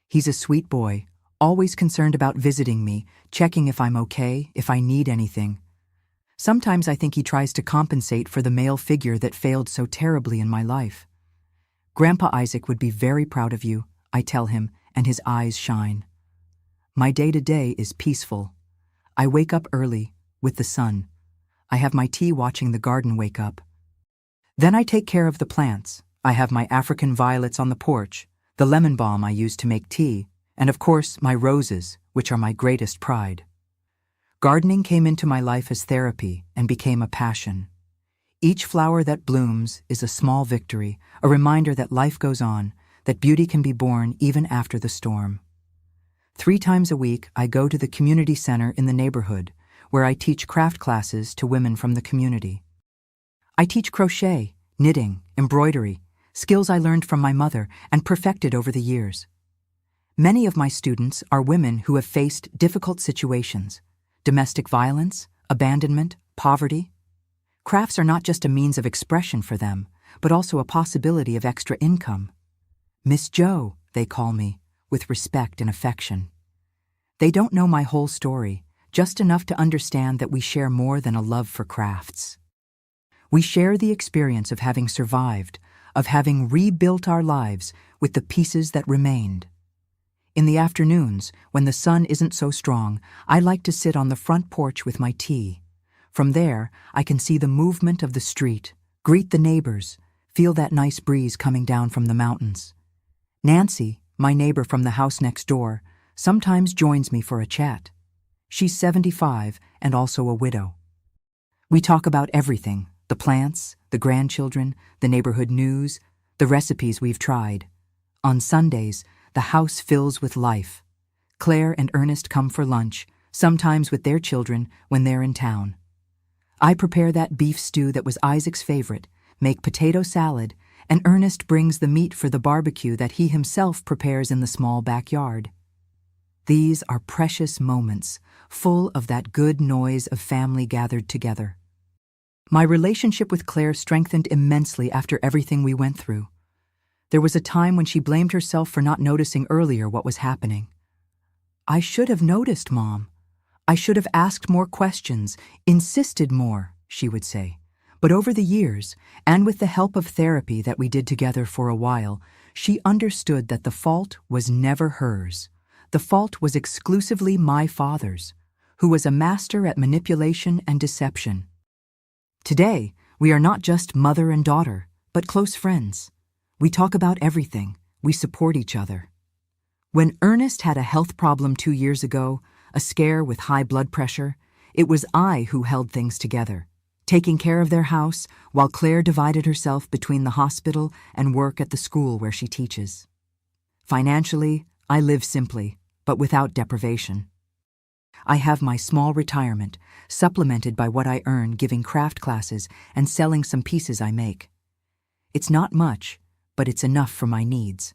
He's a sweet boy, always concerned about visiting me, checking if I'm okay, if I need anything. Sometimes I think he tries to compensate for the male figure that failed so terribly in my life. "Grandpa Isaac would be very proud of you," I tell him, and his eyes shine. My day-to-day is peaceful. I wake up early, with the sun. I have my tea watching the garden wake up. Then I take care of the plants. I have my African violets on the porch, the lemon balm I use to make tea, and of course my roses, which are my greatest pride. Gardening came into my life as therapy and became a passion. Each flower that blooms is a small victory, a reminder that life goes on, that beauty can be born even after the storm. 3 times a week, I go to the community center in the neighborhood, where I teach craft classes to women from the community. I teach crochet, knitting, embroidery, skills I learned from my mother and perfected over the years. Many of my students are women who have faced difficult situations: domestic violence, abandonment, poverty. Crafts are not just a means of expression for them, but also a possibility of extra income. Miss Jo, they call me, with respect and affection. They don't know my whole story, just enough to understand that we share more than a love for crafts. We share the experience of having survived, of having rebuilt our lives with the pieces that remained. In the afternoons, when the sun isn't so strong, I like to sit on the front porch with my tea. From there, I can see the movement of the street, greet the neighbors, feel that nice breeze coming down from the mountains. Nancy, my neighbor from the house next door, sometimes joins me for a chat. She's 75 and also a widow. We talk about everything: the plants, the grandchildren, the neighborhood news, the recipes we've tried. On Sundays, the house fills with life. Claire and Ernest come for lunch, sometimes with their children when they're in town. I prepare that beef stew that was Isaac's favorite, make potato salad, and Ernest brings the meat for the barbecue that he himself prepares in the small backyard. These are precious moments, full of that good noise of family gathered together. My relationship with Claire strengthened immensely after everything we went through. There was a time when she blamed herself for not noticing earlier what was happening. "I should have noticed, Mom. I should have asked more questions, insisted more," she would say. But over the years, and with the help of therapy that we did together for a while, she understood that the fault was never hers. The fault was exclusively my father's, who was a master at manipulation and deception. Today, we are not just mother and daughter, but close friends. We talk about everything. We support each other. When Ernest had a health problem 2 years ago, a scare with high blood pressure, it was I who held things together, taking care of their house while Claire divided herself between the hospital and work at the school where she teaches. Financially, I live simply, but without deprivation. I have my small retirement, supplemented by what I earn giving craft classes and selling some pieces I make. It's not much, but it's enough for my needs.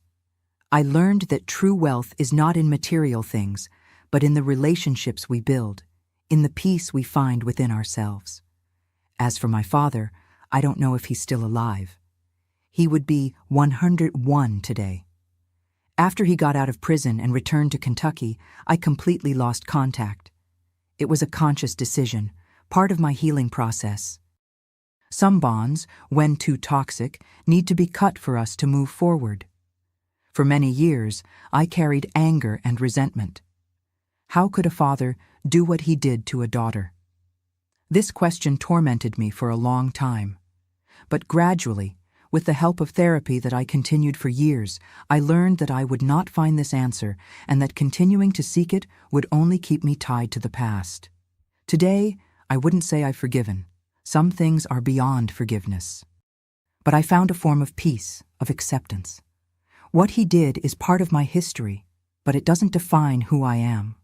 I learned that true wealth is not in material things, but in the relationships we build, in the peace we find within ourselves. As for my father, I don't know if he's still alive. He would be 101 today. After he got out of prison and returned to Kentucky, I completely lost contact. It was a conscious decision, part of my healing process. Some bonds, when too toxic, need to be cut for us to move forward. For many years, I carried anger and resentment. How could a father do what he did to a daughter? This question tormented me for a long time. But gradually, with the help of therapy that I continued for years, I learned that I would not find this answer and that continuing to seek it would only keep me tied to the past. Today, I wouldn't say I've forgiven. Some things are beyond forgiveness. But I found a form of peace, of acceptance. What he did is part of my history, but it doesn't define who I am.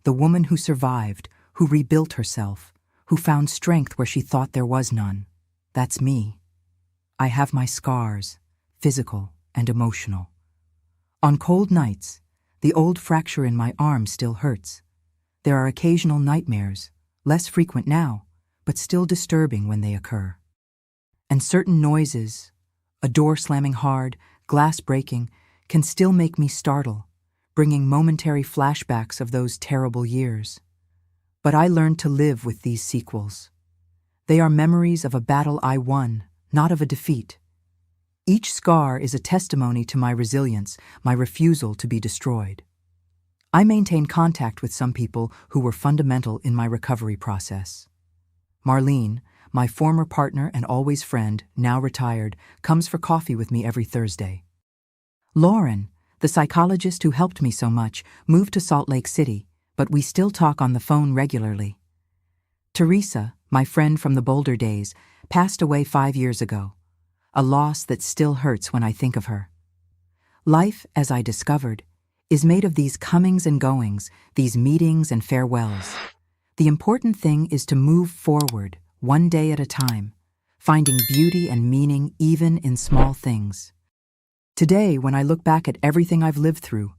The woman who survived, who rebuilt herself, who found strength where she thought there was none. That's me. I have my scars, physical and emotional. On cold nights, the old fracture in my arm still hurts. There are occasional nightmares, less frequent now, but still disturbing when they occur. And certain noises, a door slamming hard, glass breaking, can still make me startle, bringing momentary flashbacks of those terrible years. But I learned to live with these sequels. They are memories of a battle I won, not of a defeat. Each scar is a testimony to my resilience, my refusal to be destroyed. I maintain contact with some people who were fundamental in my recovery process. Marlene, my former partner and always friend, now retired, comes for coffee with me every Thursday. Lauren, the psychologist who helped me so much, moved to Salt Lake City, but we still talk on the phone regularly. Teresa, my friend from the Boulder days, passed away 5 years ago, a loss that still hurts when I think of her. Life, as I discovered, is made of these comings and goings, these meetings and farewells. The important thing is to move forward, one day at a time, finding beauty and meaning even in small things. Today, when I look back at everything I've lived through,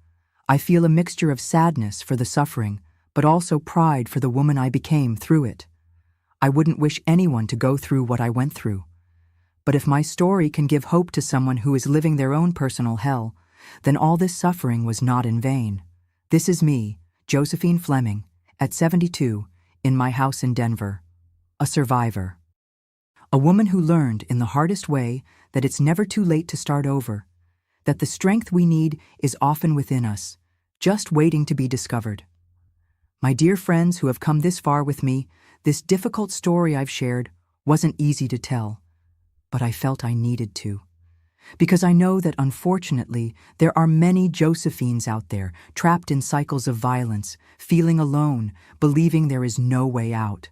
I feel a mixture of sadness for the suffering, but also pride for the woman I became through it. I wouldn't wish anyone to go through what I went through. But if my story can give hope to someone who is living their own personal hell, then all this suffering was not in vain. This is me, Josephine Fleming, at 72, in my house in Denver, a survivor. A woman who learned in the hardest way that it's never too late to start over, that the strength we need is often within us, just waiting to be discovered. My dear friends who have come this far with me, this difficult story I've shared wasn't easy to tell, but I felt I needed to. Because I know that unfortunately, there are many Josephines out there, trapped in cycles of violence, feeling alone, believing there is no way out.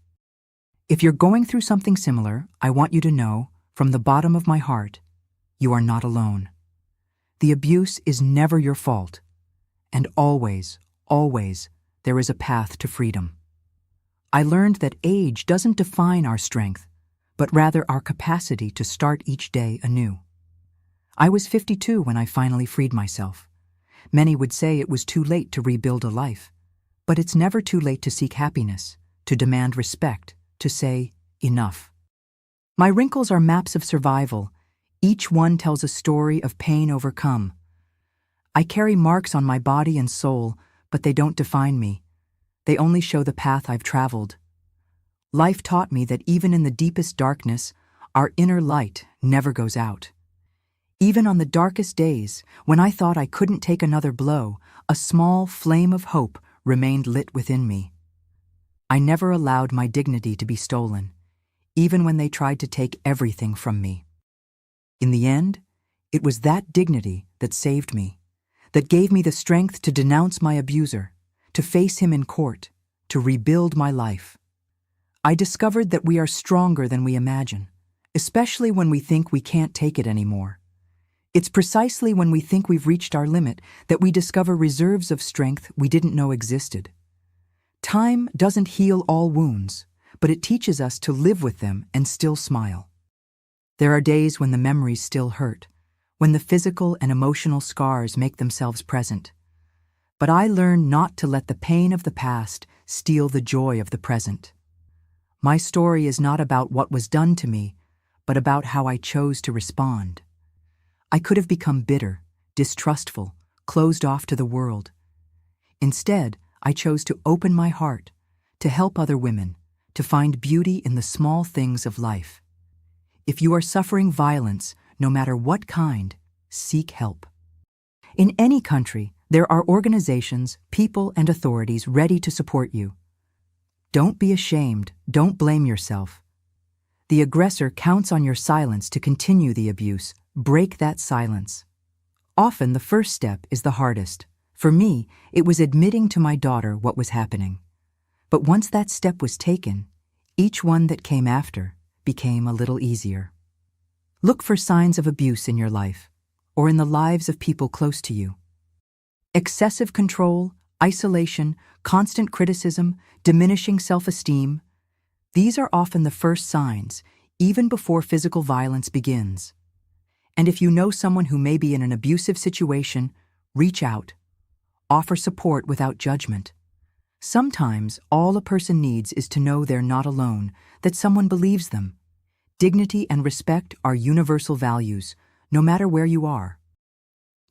If you're going through something similar, I want you to know, from the bottom of my heart, you are not alone. The abuse is never your fault, and always, always, there is a path to freedom. I learned that age doesn't define our strength, but rather our capacity to start each day anew. I was 52 when I finally freed myself. Many would say it was too late to rebuild a life, but it's never too late to seek happiness, to demand respect, to say, enough. My wrinkles are maps of survival. Each one tells a story of pain overcome. I carry marks on my body and soul, but they don't define me. They only show the path I've traveled. Life taught me that even in the deepest darkness, our inner light never goes out. Even on the darkest days, when I thought I couldn't take another blow, a small flame of hope remained lit within me. I never allowed my dignity to be stolen, even when they tried to take everything from me. In the end, it was that dignity that saved me, that gave me the strength to denounce my abuser, to face him in court, to rebuild my life. I discovered that we are stronger than we imagine, especially when we think we can't take it anymore. It's precisely when we think we've reached our limit that we discover reserves of strength we didn't know existed. Time doesn't heal all wounds, but it teaches us to live with them and still smile. There are days when the memories still hurt, when the physical and emotional scars make themselves present. But I learned not to let the pain of the past steal the joy of the present. My story is not about what was done to me, but about how I chose to respond. I could have become bitter, distrustful, closed off to the world. Instead, I chose to open my heart, to help other women, to find beauty in the small things of life. If you are suffering violence, no matter what kind, seek help. In any country, there are organizations, people, and authorities ready to support you. Don't be ashamed, don't blame yourself. The aggressor counts on your silence to continue the abuse. Break that silence. Often the first step is the hardest. For me, it was admitting to my daughter what was happening. But once that step was taken, each one that came after became a little easier. Look for signs of abuse in your life, or in the lives of people close to you. Excessive control, isolation, constant criticism, diminishing self-esteem. These are often the first signs, even before physical violence begins. And if you know someone who may be in an abusive situation, reach out. Offer support without judgment. Sometimes all a person needs is to know they're not alone, that someone believes them. Dignity and respect are universal values, no matter where you are.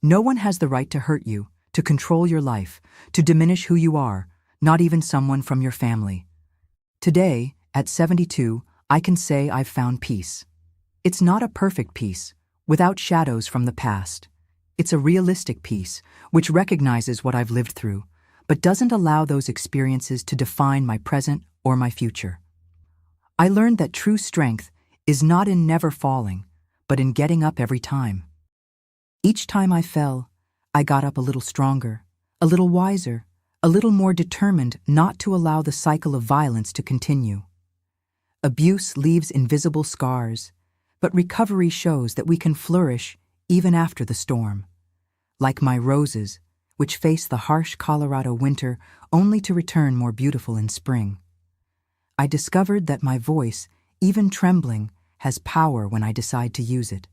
No one has the right to hurt you, to control your life, to diminish who you are, not even someone from your family. Today, at 72, I can say I've found peace. It's not a perfect peace, without shadows from the past. It's a realistic peace, which recognizes what I've lived through, but doesn't allow those experiences to define my present or my future. I learned that true strength is not in never falling, but in getting up every time. Each time I fell, I got up a little stronger, a little wiser, a little more determined not to allow the cycle of violence to continue. Abuse leaves invisible scars, but recovery shows that we can flourish even after the storm. Like my roses, which face the harsh Colorado winter only to return more beautiful in spring. I discovered that my voice, even trembling, has power when I decide to use it.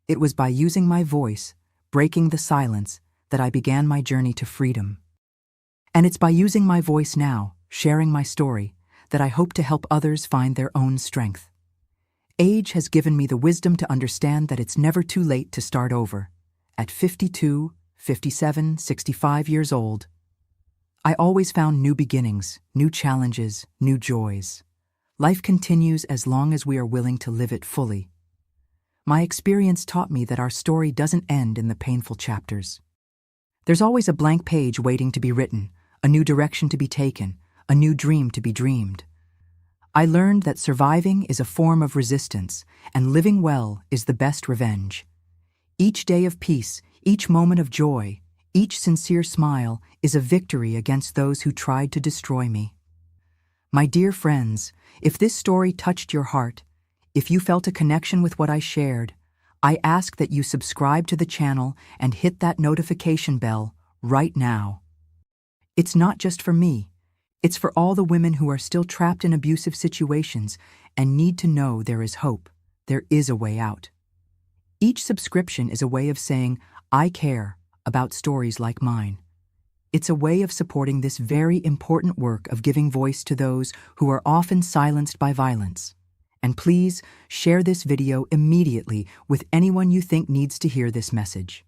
It was by using my voice, breaking the silence, that I began my journey to freedom. And it's by using my voice now, sharing my story, that I hope to help others find their own strength. Age has given me the wisdom to understand that it's never too late to start over. At 52, 57, 65 years old, I always found new beginnings, new challenges, new joys. Life continues as long as we are willing to live it fully. My experience taught me that our story doesn't end in the painful chapters. There's always a blank page waiting to be written, a new direction to be taken, a new dream to be dreamed. I learned that surviving is a form of resistance, and living well is the best revenge. Each day of peace, each moment of joy, each sincere smile is a victory against those who tried to destroy me. My dear friends, if this story touched your heart, if you felt a connection with what I shared, I ask that you subscribe to the channel and hit that notification bell right now. It's not just for me. It's for all the women who are still trapped in abusive situations and need to know there is hope. There is a way out. Each subscription is a way of saying, I care about stories like mine. It's a way of supporting this very important work of giving voice to those who are often silenced by violence. And please share this video immediately with anyone you think needs to hear this message.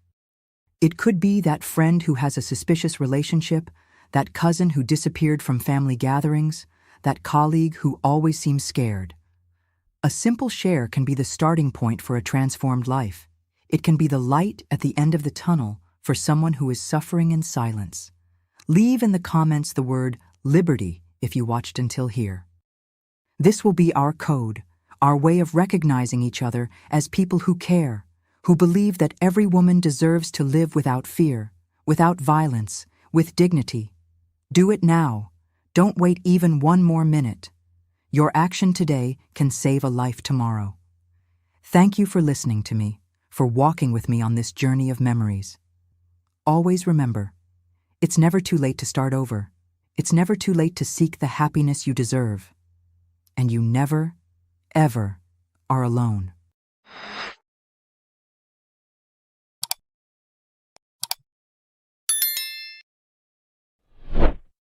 It could be that friend who has a suspicious relationship, that cousin who disappeared from family gatherings, that colleague who always seems scared. A simple share can be the starting point for a transformed life. It can be the light at the end of the tunnel for someone who is suffering in silence. Leave in the comments the word liberty if you watched until here. This will be our code, our way of recognizing each other as people who care, who believe that every woman deserves to live without fear, without violence, with dignity. Do it now. Don't wait even one more minute. Your action today can save a life tomorrow. Thank you for listening to me, for walking with me on this journey of memories. Always remember, it's never too late to start over. It's never too late to seek the happiness you deserve. And you never, ever are alone.